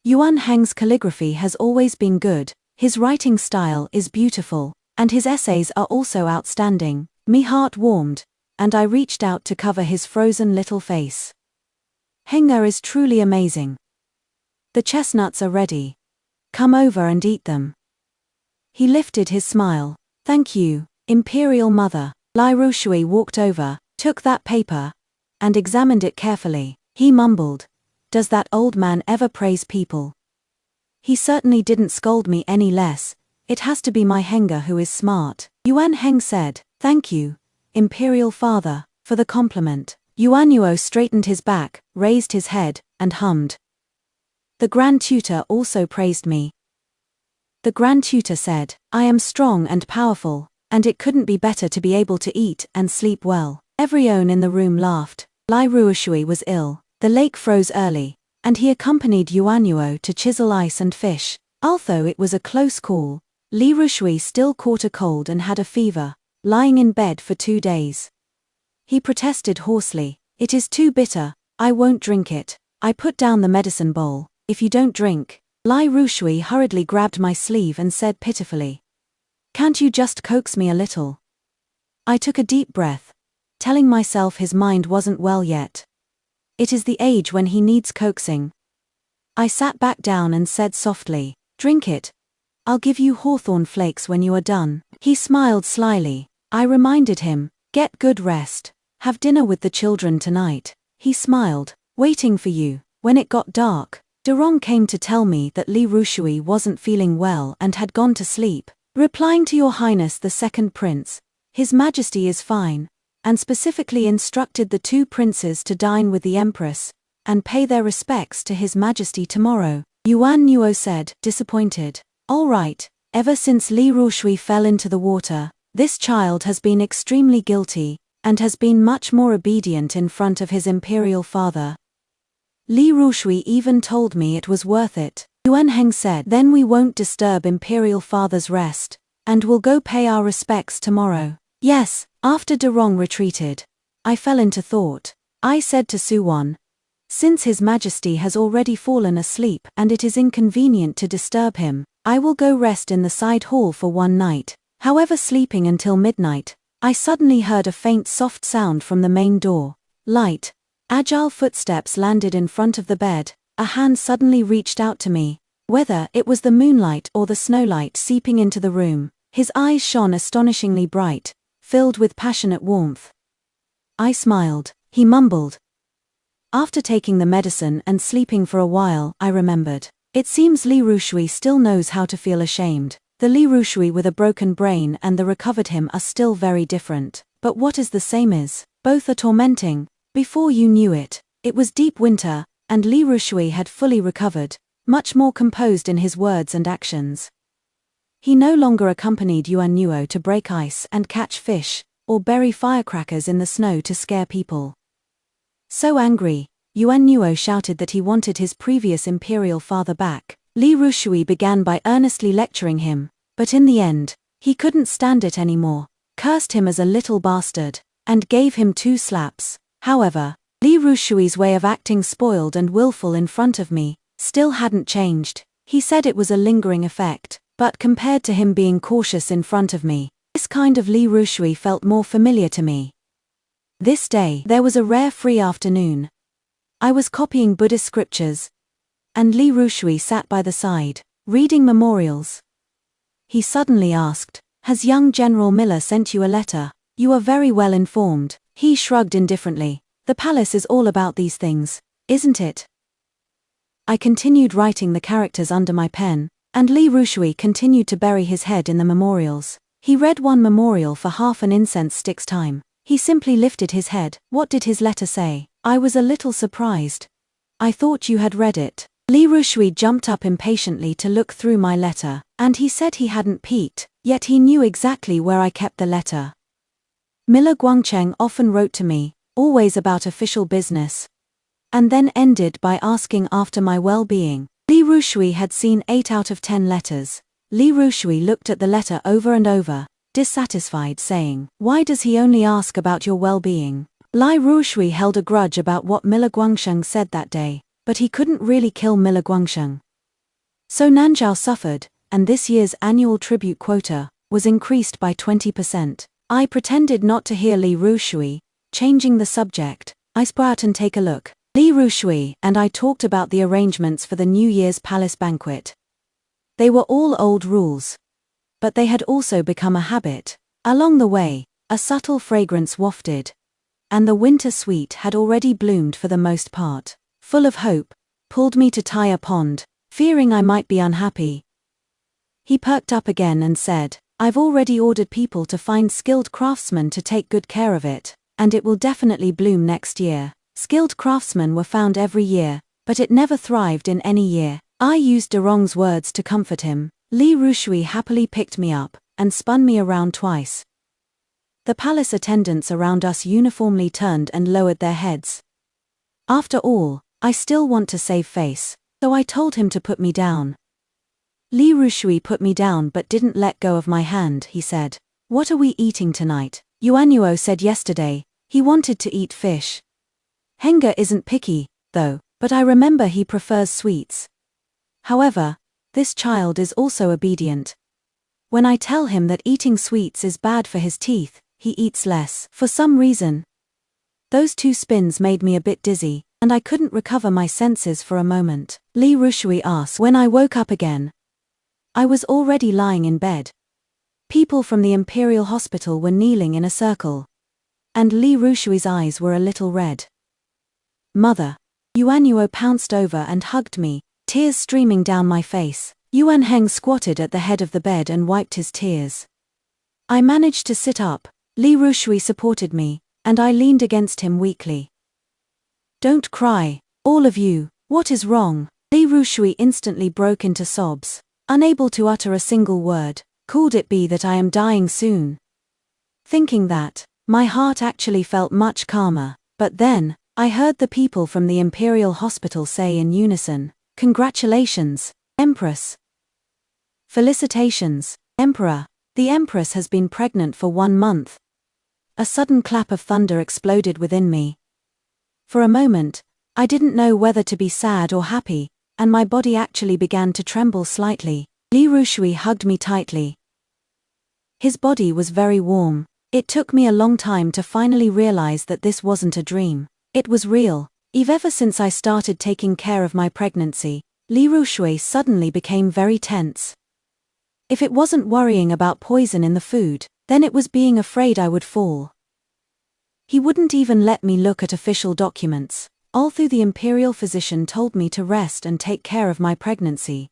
Yuan Heng's calligraphy has always been good, his writing style is beautiful, and his essays are also outstanding. Me heart warmed, and I reached out to cover his frozen little face. "Henger is truly amazing. The chestnuts are ready. Come over and eat them." He lifted his smile. "Thank you, Imperial Mother." Lai Ruoshui walked over, took that paper, and examined it carefully. He mumbled, "Does that old man ever praise people? He certainly didn't scold me any less. It has to be my Henger who is smart." Yuan Heng said, "Thank you, Imperial Father, for the compliment." Yuan Nuo straightened his back, raised his head, and hummed. The Grand Tutor also praised me. The Grand Tutor said, "I am strong and powerful, and it couldn't be better to be able to eat and sleep well." Everyone in the room laughed. Lai Ruoshui was ill. The lake froze early, and he accompanied Yuan Nuo to chisel ice and fish. Although it was a close call, Li Ruoshui still caught a cold and had a fever, lying in bed for 2 days. He protested hoarsely, "It is too bitter, I won't drink it." I put down the medicine bowl. "If you don't drink." Lai Ruoshui hurriedly grabbed my sleeve and said pitifully, "Can't you just coax me a little?" I took a deep breath. telling myself his mind wasn't well yet. It is the age when he needs coaxing. I sat back down and said softly, "Drink it. I'll give you hawthorn flakes when you are done." He smiled slyly. I reminded him, "Get good rest. Have dinner with the children tonight." He smiled, "Waiting for you." When it got dark, Durong came to tell me that Li Ruoshui wasn't feeling well and had gone to sleep. Replying to Your Highness the Second Prince, His Majesty is fine, and specifically instructed the two princes to dine with the Empress and pay their respects to His Majesty tomorrow. Yuan Nuo said, disappointed. All right, ever since Li Ruoshui fell into the water, this child has been extremely guilty, and has been much more obedient in front of his imperial father. Li Ruoshui even told me it was worth it. Yuan Heng said, then we won't disturb imperial father's rest, and we'll go pay our respects tomorrow. Yes, after Durong retreated, I fell into thought. I said to Suwon, since His Majesty has already fallen asleep and it is inconvenient to disturb him, I will go rest in the side hall for one night. However, sleeping until midnight, I suddenly heard a faint soft sound from the main door. Light, agile footsteps landed in front of the bed. A hand suddenly reached out to me. Whether it was the moonlight or the snowlight seeping into the room, his eyes shone astonishingly bright, filled with passionate warmth. I smiled. He mumbled. After taking the medicine and sleeping for a while, I remembered. It seems Li Ruoshui still knows how to feel ashamed. The Li Ruoshui with a broken brain and the recovered him are still very different. But what is the same is, both are tormenting. Before you knew it, it was deep winter, and Li Ruoshui had fully recovered, much more composed in his words and actions. He no longer accompanied Yuan Nuo to break ice and catch fish, or bury firecrackers in the snow to scare people. So angry, Yuan Nuo shouted that he wanted his previous imperial father back. Li Ruoshui began by earnestly lecturing him, but in the end, he couldn't stand it anymore, cursed him as a little bastard, and gave him 2 slaps. However, Li Ruoshui's way of acting spoiled and willful in front of me still hadn't changed. He said it was a lingering effect, but compared to him being cautious in front of me, this kind of Li Ruoshui felt more familiar to me. This day, there was a rare free afternoon. I was copying Buddhist scriptures, and Li Ruoshui sat by the side, reading memorials. He suddenly asked, "Has young General Miller sent you a letter? You are very well informed." He shrugged indifferently. "The palace is all about these things, isn't it?" I continued writing the characters under my pen, and Li Ruoshui continued to bury his head in the memorials. He read one memorial for half an incense stick's time. He simply lifted his head. What did his letter say? I was a little surprised. "I thought you had read it." Li Ruoshui jumped up impatiently to look through my letter, and he said he hadn't peeked, yet he knew exactly where I kept the letter. Miller Guangcheng often wrote to me, always about official business, and then ended by asking after my well-being. Li Ruoshui had seen 8 out of 10 letters. Li Ruoshui looked at the letter over and over, dissatisfied, saying, "Why does he only ask about your well-being?" Li Ruoshui held a grudge about what Miller Guangcheng said that day, but he couldn't really kill Miller Guangcheng. So Nanzhao suffered, and this year's annual tribute quota was increased by 20%. I pretended not to hear Li Ruoshui, changing the subject. "I spoke out and take a look." Li Ruoshui and I talked about the arrangements for the New Year's palace banquet. They were all old rules, but they had also become a habit. Along the way, a subtle fragrance wafted, and the winter sweet had already bloomed for the most part. Full of hope, pulled me to Taya Pond, fearing I might be unhappy. He perked up again and said, "I've already ordered people to find skilled craftsmen to take good care of it, and it will definitely bloom next year." Skilled craftsmen were found every year, but it never thrived in any year. I used Durong's words to comfort him. Li Ruoshui happily picked me up and spun me around twice. The palace attendants around us uniformly turned and lowered their heads. After all, I still want to save face, so I told him to put me down. Li Ruoshui put me down but didn't let go of my hand. He said, "What are we eating tonight?" Yuan Nuo said yesterday he wanted to eat fish. Henga isn't picky, though, but I remember he prefers sweets. However, this child is also obedient. When I tell him that eating sweets is bad for his teeth, he eats less. For some reason, Those 2 spins made me a bit dizzy, and I couldn't recover my senses for a moment. Li Ruoshui asked. When I woke up again, I was already lying in bed. People from the Imperial Hospital were kneeling in a circle. And Li Ruoshui's eyes were a little red. Mother. Yuan Yuo pounced over and hugged me, tears streaming down my face. Yuan Heng squatted at the head of the bed and wiped his tears. I managed to sit up. Li Ruoshui supported me, and I leaned against him weakly. Don't cry, all of you, what is wrong? Li Ruoshui instantly broke into sobs. Unable to utter a single word, could it be that I am dying soon? Thinking that, my heart actually felt much calmer, but then, I heard the people from the Imperial Hospital say in unison, "Congratulations, Empress. Felicitations, Emperor. The Empress has been pregnant for 1 month." A sudden clap of thunder exploded within me. For a moment, I didn't know whether to be sad or happy, and my body actually began to tremble slightly. Li Ruoshui hugged me tightly. His body was very warm. It took me a long time to finally realize that this wasn't a dream. It was real. Ever since I started taking care of my pregnancy, Li Ruoshui suddenly became very tense. If it wasn't worrying about poison in the food, then it was being afraid I would fall. He wouldn't even let me look at official documents, although the imperial physician told me to rest and take care of my pregnancy.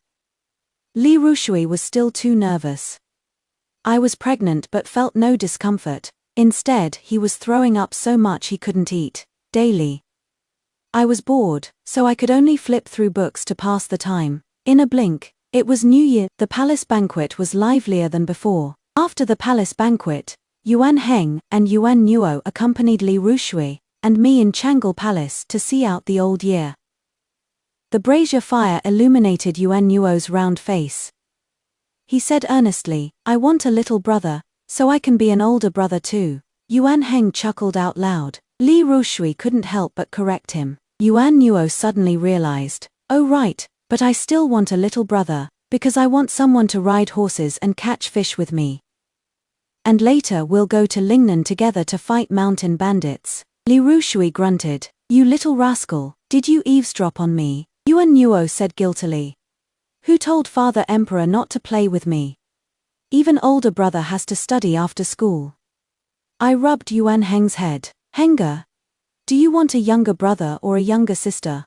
Li Ruoshui was still too nervous. I was pregnant but felt no discomfort. Instead, he was throwing up so much he couldn't eat. Daily. I was bored, so I could only flip through books to pass the time. In a blink, it was New Year. The palace banquet was livelier than before. After the palace banquet, Yuan Heng and Yuan Nuo accompanied Li Ruoshui and me in Changle Palace to see out the old year. The brazier fire illuminated Yuan Nuo's round face. He said earnestly, "I want a little brother, so I can be an older brother too." Yuan Heng chuckled out loud. Li Ruoshui couldn't help but correct him. Yuan Nuo suddenly realized, "Oh right, but I still want a little brother, because I want someone to ride horses and catch fish with me. And later we'll go to Lingnan together to fight mountain bandits." Li Ruoshui grunted. "You little rascal, did you eavesdrop on me?" Yuan Nuo said guiltily. "Who told Father Emperor not to play with me? Even older brother has to study after school." I rubbed Yuan Heng's head. "Henga, do you want a younger brother or a younger sister?"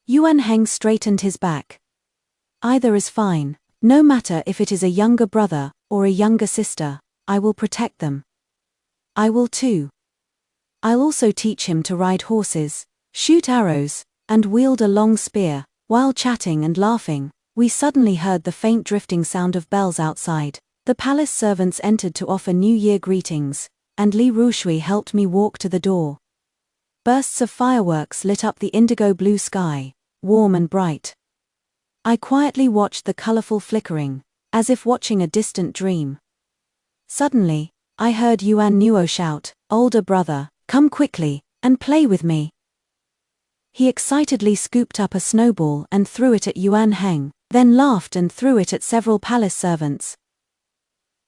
Yuan Heng straightened his back. "Either is fine. No matter if it is a younger brother or a younger sister, I will protect them. I will too. I'll also teach him to ride horses, shoot arrows, and wield a long spear." While chatting and laughing, we suddenly heard the faint drifting sound of bells outside. The palace servants entered to offer New Year greetings, and Li Ruoshui helped me walk to the door. Bursts of fireworks lit up the indigo blue sky, warm and bright. I quietly watched the colorful flickering, as if watching a distant dream. Suddenly, I heard Yuan Nuo shout, "Older brother, come quickly, and play with me." He excitedly scooped up a snowball and threw it at Yuan Heng, then laughed and threw it at several palace servants.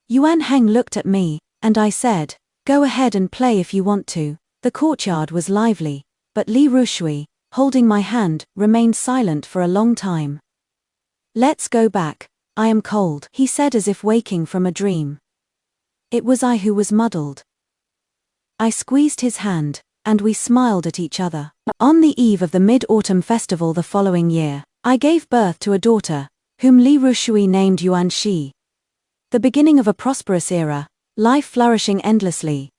Yuan Heng looked at me, and I said, "Go ahead and play if you want to." The courtyard was lively, but Li Ruoshui, holding my hand, remained silent for a long time. "Let's go back, I am cold," he said as if waking from a dream. It was I who was muddled. I squeezed his hand, and we smiled at each other. On the eve of the Mid-Autumn Festival the following year, I gave birth to a daughter, whom Li Ruoshui named Yuan Shi. The beginning of a prosperous era, life flourishing endlessly.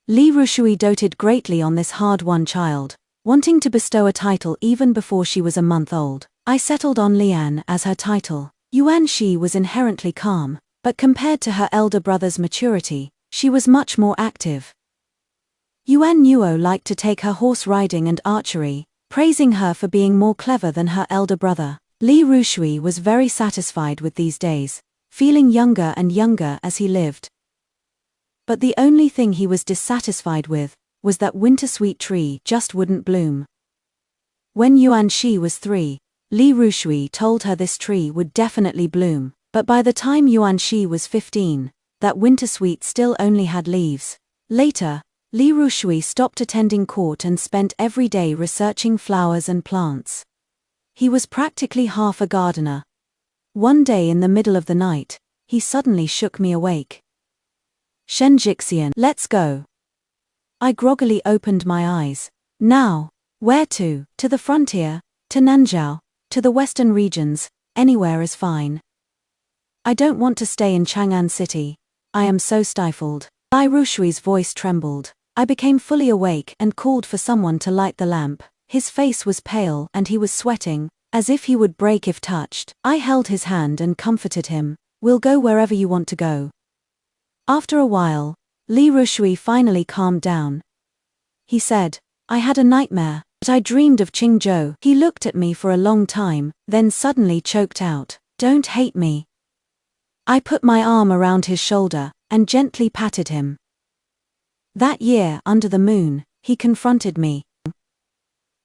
Li Ruoshui doted greatly on this hard-won child, wanting to bestow a title even before she was a month old. I settled on Lian as her title. Yuan Shi was inherently calm, but compared to her elder brother's maturity, she was much more active. Yuan Nuo liked to take her horse riding and archery, praising her for being more clever than her elder brother. Li Ruoshui was very satisfied with these days, feeling younger and younger as he lived. But the only thing he was dissatisfied with was that winter-sweet tree just wouldn't bloom. When Yuan Shi was 3, Li Ruoshui told her this tree would definitely bloom, but by the time Yuan Shi was 15, that winter-sweet still only had leaves. Later, Li Ruoshui stopped attending court and spent every day researching flowers and plants. He was practically half a gardener. One day in the middle of the night, he suddenly shook me awake. Shen Zhixian, let's go. I groggily opened my eyes. Now, where to? To the frontier, to Nanzhao, to the western regions, anywhere is fine. I don't want to stay in Chang'an City. I am so stifled. Li Ruoshui's voice trembled. I became fully awake and called for someone to light the lamp. His face was pale and he was sweating, as if he would break if touched. I held his hand and comforted him. We'll go wherever you want to go. After a while, Li Ruoshui finally calmed down. He said, I had a nightmare, but I dreamed of Qingzhou. He looked at me for a long time, then suddenly choked out, Don't hate me. I put my arm around his shoulder and gently patted him. That year, under the moon, he confronted me.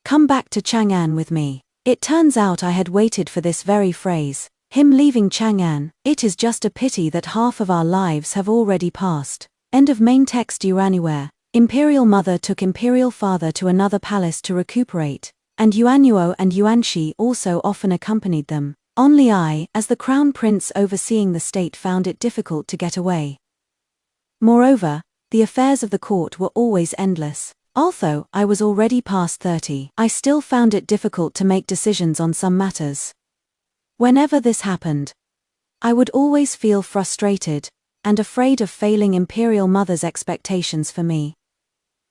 Come back to Chang'an with me. It turns out I had waited for this very phrase. Him leaving Chang'an. It is just a pity that half of our lives have already passed. End of main text. Yuanware. Imperial mother took imperial father to another palace to recuperate, and Yuanyuo and Yuanxi also often accompanied them. Only I, as the crown prince overseeing the state, found it difficult to get away. Moreover, the affairs of the court were always endless. Although I was already past 30, I still found it difficult to make decisions on some matters. Whenever this happened, I would always feel frustrated and afraid of failing imperial mother's expectations for me.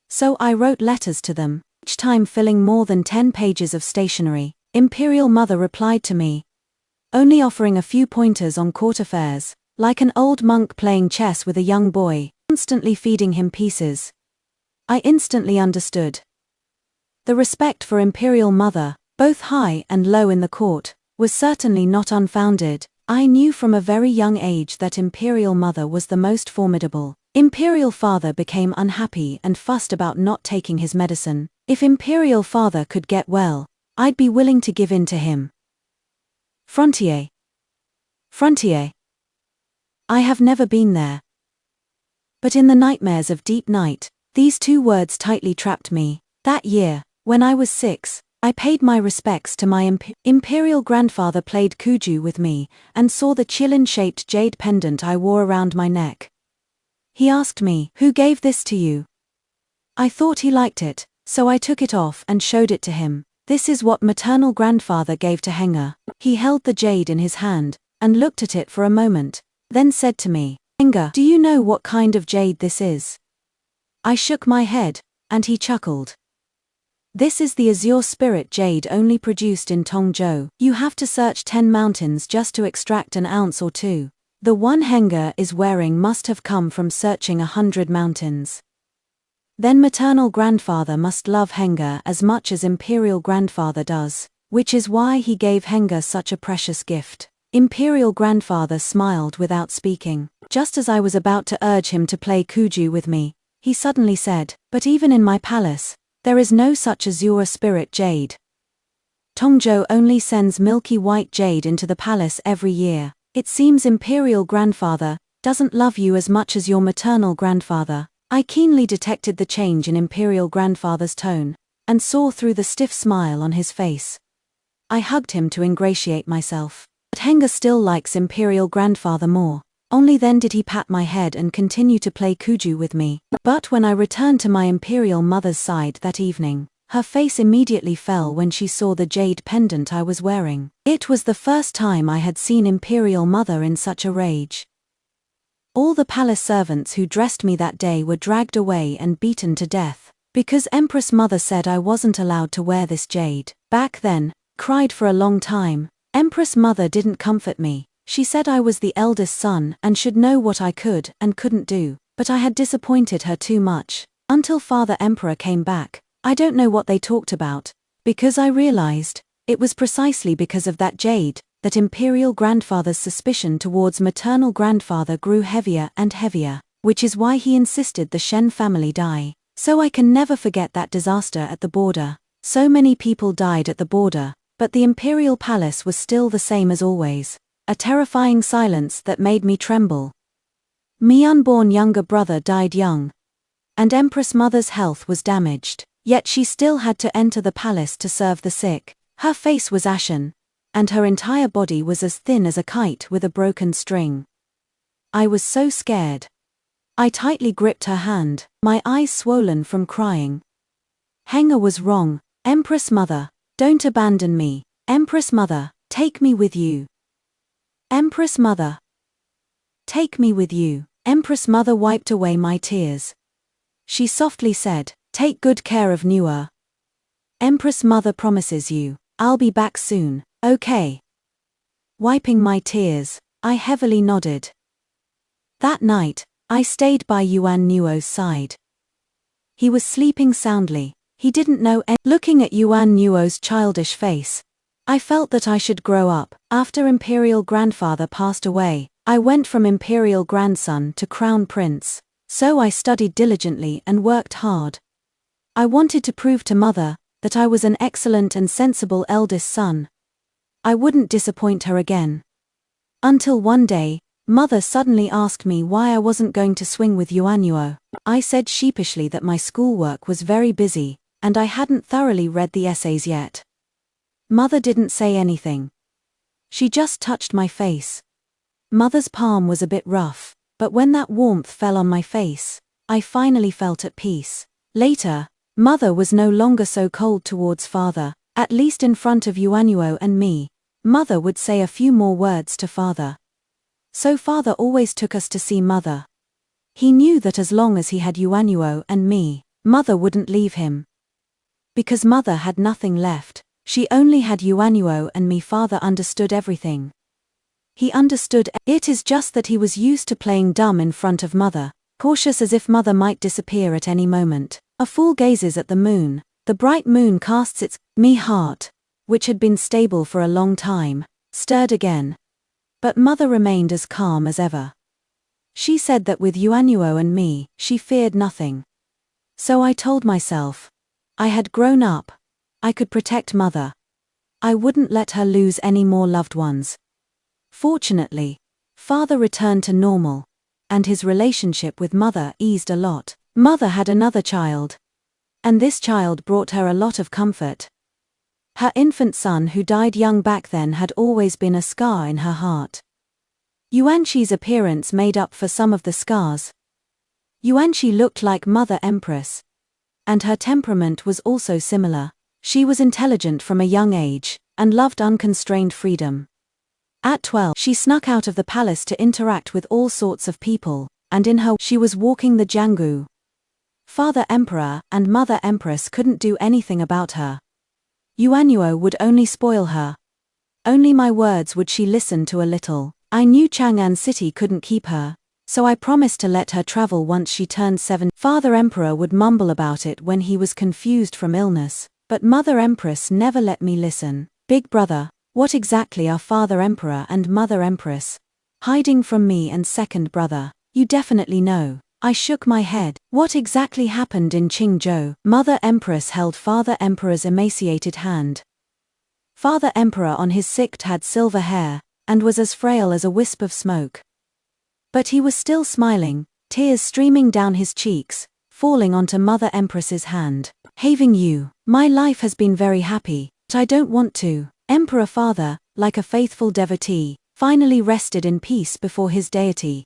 So I wrote letters to them, each time filling more than 10 pages of stationery. Imperial mother replied to me, only offering a few pointers on court affairs, like an old monk playing chess with a young boy, constantly feeding him pieces. I instantly understood. The respect for imperial mother, both high and low in the court, was certainly not unfounded. I knew from a very young age that imperial mother was the most formidable. Imperial father became unhappy and fussed about not taking his medicine. If imperial father could get well, I'd be willing to give in to him. Frontier. Frontier. I have never been there. But in the nightmares of deep night, these two words tightly trapped me. That year, when I was 6, I paid my respects to my imperial grandfather, played kuju with me, and saw the qilin-shaped jade pendant I wore around my neck. He asked me, who gave this to you? I thought he liked it, so I took it off and showed it to him. This is what maternal grandfather gave to Henge. He held the jade in his hand, and looked at it for a moment, then said to me, Henge, do you know what kind of jade this is? I shook my head, and he chuckled. This is the azure spirit jade, only produced in Tongzhou. You have to search 10 mountains just to extract an ounce or two. The one Henge is wearing must have come from searching 100 mountains. Then maternal grandfather must love Henge as much as imperial grandfather does, which is why he gave Henge such a precious gift. Imperial grandfather smiled without speaking. Just as I was about to urge him to play kuju with me, he suddenly said, but even in my palace, there is no such azure spirit jade. Tongzhou only sends milky white jade into the palace every year. It seems imperial grandfather doesn't love you as much as your maternal grandfather. I keenly detected the change in imperial grandfather's tone, and saw through the stiff smile on his face. I hugged him to ingratiate myself. But Henge still likes imperial grandfather more. Only then did he pat my head and continue to play kuju with me. But when I returned to my imperial mother's side that evening, her face immediately fell when she saw the jade pendant I was wearing. It was the first time I had seen imperial mother in such a rage. All the palace servants who dressed me that day were dragged away and beaten to death, because Empress mother said I wasn't allowed to wear this jade. Back then, cried for a long time. Empress mother didn't comfort me. She said I was the eldest son and should know what I could and couldn't do, but I had disappointed her too much. Until Father Emperor came back, I don't know what they talked about, because I realized, it was precisely because of that jade, that imperial grandfather's suspicion towards maternal grandfather grew heavier and heavier, which is why he insisted the Shen family die. So I can never forget that disaster at the border. So many people died at the border, but the imperial palace was still the same as always. A terrifying silence that made me tremble. My unborn younger brother died young. and Empress Mother's health was damaged. Yet she still had to enter the palace to serve the sick. Her face was ashen, and her entire body was as thin as a kite with a broken string. I was so scared. I tightly gripped her hand, my eyes swollen from crying. Henga was wrong. Empress Mother, don't abandon me. Empress Mother, take me with you. Empress Mother, take me with you. Empress Mother wiped away my tears. She softly said, take good care of Nuo. Empress Mother promises you, I'll be back soon, okay? Wiping my tears, I heavily nodded. That night, I stayed by Yuan Nuo's side. He was sleeping soundly. He didn't know Looking at Yuan Nuo's childish face, I felt that I should grow up. After Imperial Grandfather passed away, I went from Imperial Grandson to Crown Prince, so I studied diligently and worked hard. I wanted to prove to Mother that I was an excellent and sensible eldest son. I wouldn't disappoint her again. Until one day, Mother suddenly asked me why I wasn't going to swing with Yuan Nuo. I said sheepishly that my schoolwork was very busy, and I hadn't thoroughly read the essays yet. Mother didn't say anything. She just touched my face. Mother's palm was a bit rough, but when that warmth fell on my face, I finally felt at peace. Later, Mother was no longer so cold towards Father, at least in front of Yuan Nuo and me. Mother would say a few more words to Father. So Father always took us to see Mother. He knew that as long as he had Yuan Nuo and me, Mother wouldn't leave him. Because Mother had nothing left, she only had Yuan Nuo and me. Father understood everything. He understood. It is just that he was used to playing dumb in front of Mother, cautious as if Mother might disappear at any moment. A fool gazes at the moon. The bright moon casts its heart, which had been stable for a long time, stirred again. But Mother remained as calm as ever. She said that with Yuan Nuo and me, she feared nothing. So I told myself, I had grown up. I could protect Mother. I wouldn't let her lose any more loved ones. Fortunately, Father returned to normal, and his relationship with Mother eased a lot. Mother had another child, and this child brought her a lot of comfort. Her infant son who died young back then had always been a scar in her heart. Yuanqi's appearance made up for some of the scars. Yuanqi looked like Mother Empress, and her temperament was also similar. She was intelligent from a young age, and loved unconstrained freedom. At 12, she snuck out of the palace to interact with all sorts of people, and in her she was walking the Jianggu. Father Emperor and Mother Empress couldn't do anything about her. Yuan Nuo would only spoil her. Only my words would she listen to a little. I knew Chang'an City couldn't keep her, so I promised to let her travel once she turned 7. Father Emperor would mumble about it when he was confused from illness, but Mother Empress never let me listen. Big brother, what exactly are Father Emperor and Mother Empress hiding from me and second brother? You definitely know. I shook my head. What exactly happened in Qingzhou? Mother Empress held Father Emperor's emaciated hand. Father Emperor on his sick had silver hair, and was as frail as a wisp of smoke. But he was still smiling, tears streaming down his cheeks, falling onto Mother Empress's hand. Having you, my life has been very happy, but I don't want to. Emperor Father, like a faithful devotee, finally rested in peace before his deity.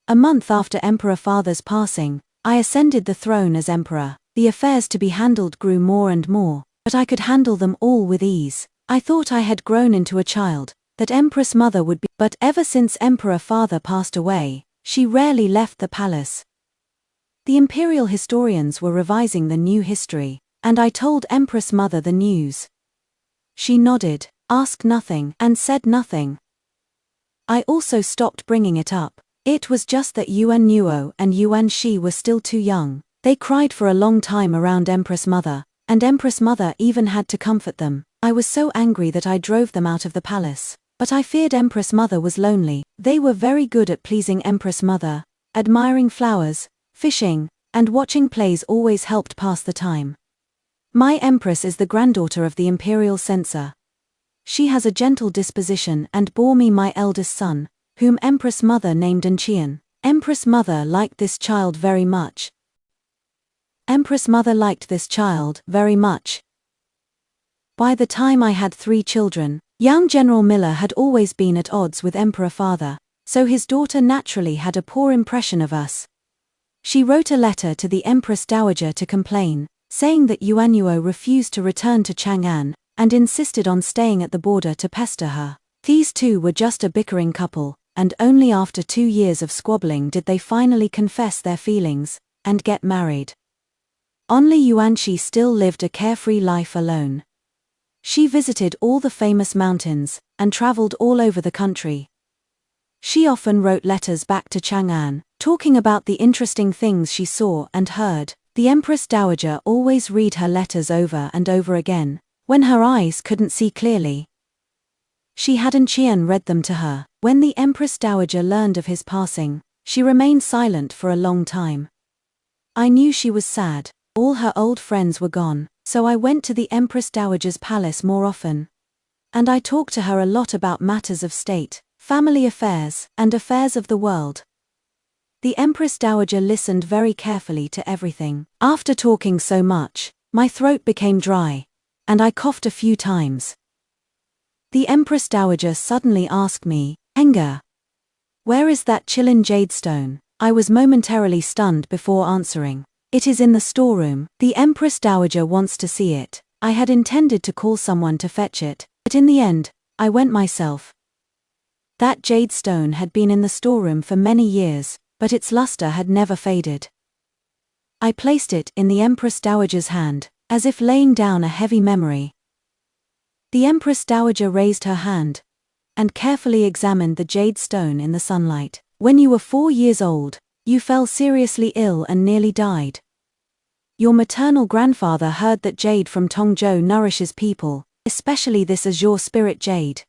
A month after Emperor Father's passing, I ascended the throne as emperor. The affairs to be handled grew more and more, but I could handle them all with ease. I thought I had grown into a child, that Empress Mother would be, but ever since Emperor Father passed away, she rarely left the palace. The imperial historians were revising the new history, and I told Empress Mother the news. She nodded, asked nothing, and said nothing. I also stopped bringing it up. It was just that Yuan Nuo and Yuan Shi were still too young. They cried for a long time around Empress Mother, and Empress Mother even had to comfort them. I was so angry that I drove them out of the palace. But I feared Empress Mother was lonely. They were very good at pleasing Empress Mother. Admiring flowers, fishing, and watching plays always helped pass the time. My Empress is the granddaughter of the imperial censor. She has a gentle disposition and bore me my eldest son, whom Empress Mother named Anqian. Empress Mother liked this child very much. Empress mother liked this child very much. By the time I had 3 children, young General Miller had always been at odds with Emperor father, so his daughter naturally had a poor impression of us. She wrote a letter to the Empress Dowager to complain, saying that Yuanyuo refused to return to Chang'an, and insisted on staying at the border to pester her. These two were just a bickering couple, and only after 2 years of squabbling did they finally confess their feelings, and get married. Only Yuanqi still lived a carefree life alone. She visited all the famous mountains, and traveled all over the country. She often wrote letters back to Chang'an, talking about the interesting things she saw and heard. The Empress Dowager always read her letters over and over again, when her eyes couldn't see clearly. She had Qian read them to her. When the Empress Dowager learned of his passing, she remained silent for a long time. I knew she was sad. All her old friends were gone, so I went to the Empress Dowager's palace more often. And I talked to her a lot about matters of state, family affairs, and affairs of the world. The Empress Dowager listened very carefully to everything. After talking so much, my throat became dry, and I coughed a few times. The Empress Dowager suddenly asked me, "Enga, where is that Qilin jade stone?" I was momentarily stunned before answering. "It is in the storeroom. The Empress Dowager wants to see it." I had intended to call someone to fetch it, but in the end, I went myself. That jade stone had been in the storeroom for many years, but its luster had never faded. I placed it in the Empress Dowager's hand, as if laying down a heavy memory. The Empress Dowager raised her hand and carefully examined the jade stone in the sunlight. "When you were 4 years old, you fell seriously ill and nearly died. Your maternal grandfather heard that jade from Tongzhou nourishes people, especially this azure spirit jade.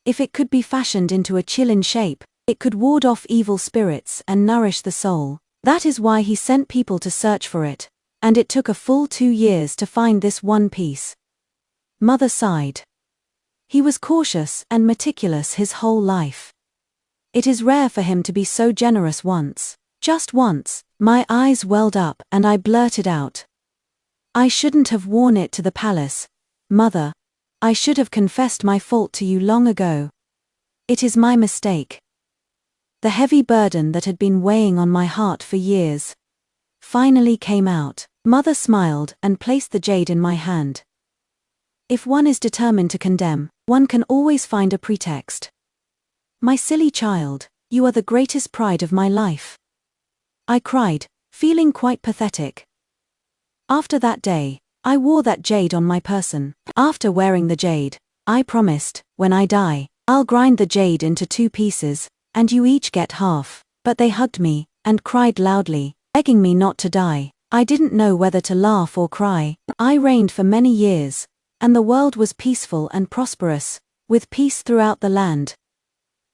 If it could be fashioned into a Qilin shape, it could ward off evil spirits and nourish the soul. That is why he sent people to search for it, and it took a full 2 years to find this one piece." Mother sighed. "He was cautious and meticulous his whole life. It is rare for him to be so generous once. Just once." My eyes welled up and I blurted out, "I shouldn't have worn it to the palace, Mother. I should have confessed my fault to you long ago. It is my mistake." The heavy burden that had been weighing on my heart for years finally came out. Mother smiled and placed the jade in my hand. "If one is determined to condemn, one can always find a pretext. My silly child, you are the greatest pride of my life." I cried, feeling quite pathetic. After that day, I wore that jade on my person. After wearing the jade, I promised, when I die, I'll grind the jade into 2 pieces, and you each get half. But they hugged me, and cried loudly, begging me not to die. I didn't know whether to laugh or cry. I reigned for many years, and the world was peaceful and prosperous, with peace throughout the land.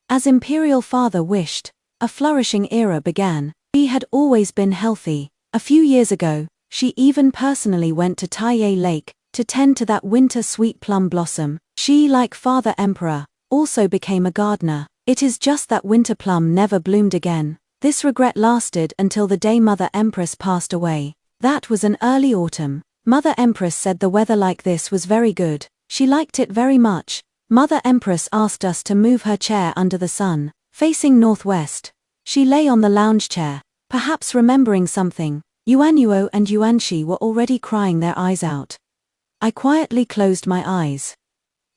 As Imperial Father wished, a flourishing era began. She had always been healthy. A few years ago, she even personally went to Taiye Lake to tend to that winter sweet plum blossom. She, like Father Emperor, also became a gardener. It is just that winter plum never bloomed again. This regret lasted until the day Mother Empress passed away. That was an early autumn. Mother Empress said the weather like this was very good. She liked it very much. Mother Empress asked us to move her chair under the sun, facing northwest. She lay on the lounge chair, perhaps remembering something. Yuanyuo and Yuanqi were already crying their eyes out. I quietly closed my eyes.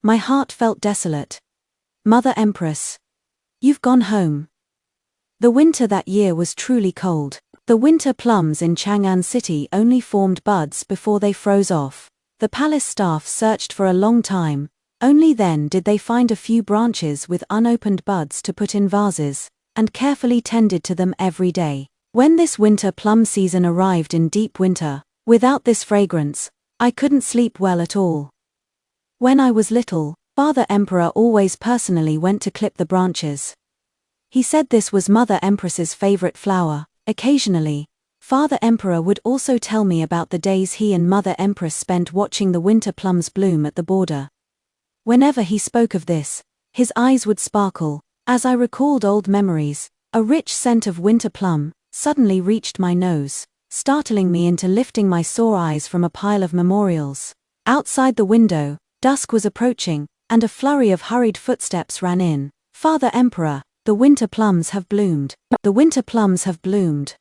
My heart felt desolate. "Mother Empress, you've gone home." The winter that year was truly cold. The winter plums in Chang'an City only formed buds before they froze off. The palace staff searched for a long time. Only then did they find a few branches with unopened buds to put in vases, and carefully tended to them every day. When this winter plum season arrived in deep winter, without this fragrance, I couldn't sleep well at all. When I was little, Father Emperor always personally went to clip the branches. He said this was Mother Empress's favorite flower. Occasionally, Father Emperor would also tell me about the days he and Mother Empress spent watching the winter plums bloom at the border. Whenever he spoke of this, his eyes would sparkle. As I recalled old memories, a rich scent of winter plum suddenly reached my nose. startling me into lifting my sore eyes from a pile of memorials. Outside the window, dusk was approaching, and a flurry of hurried footsteps ran in. "Father Emperor, the winter plums have bloomed. The winter plums have bloomed."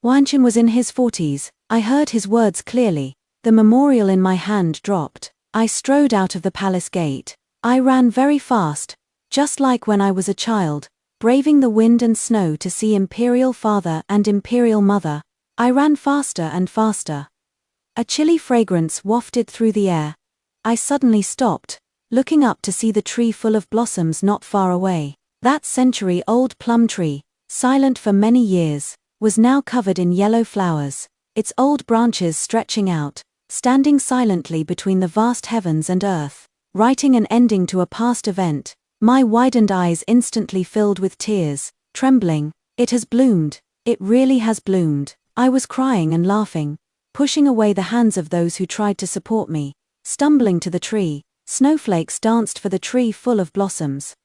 Wanchen was in his 40s, I heard his words clearly. The memorial in my hand dropped. I strode out of the palace gate. I ran very fast, just like when I was a child, braving the wind and snow to see Imperial Father and Imperial Mother. I ran faster and faster. A chilly fragrance wafted through the air. I suddenly stopped, looking up to see the tree full of blossoms not far away. That century-old plum tree, silent for many years, was now covered in yellow flowers, its old branches stretching out, standing silently between the vast heavens and earth, writing an ending to a past event. My widened eyes instantly filled with tears, trembling. "It has bloomed, it really has bloomed." I was crying and laughing, pushing away the hands of those who tried to support me. Stumbling to the tree, snowflakes danced for the tree full of blossoms.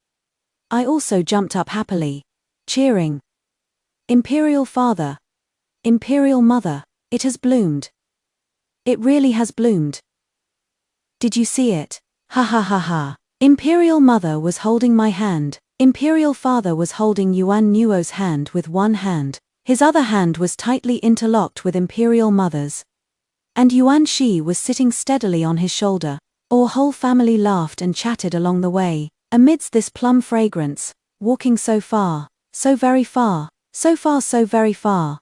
I also jumped up happily, cheering. "Imperial Father, Imperial Mother, it has bloomed. It really has bloomed. Did you see it? Ha ha ha ha." Imperial Mother was holding my hand. Imperial Father was holding Yuan Nuo's hand with one hand. His other hand was tightly interlocked with Imperial Mother's. And Yuan Shi was sitting steadily on his shoulder. Our whole family laughed and chatted along the way, amidst this plum fragrance, walking so far, so very far, so far so very far.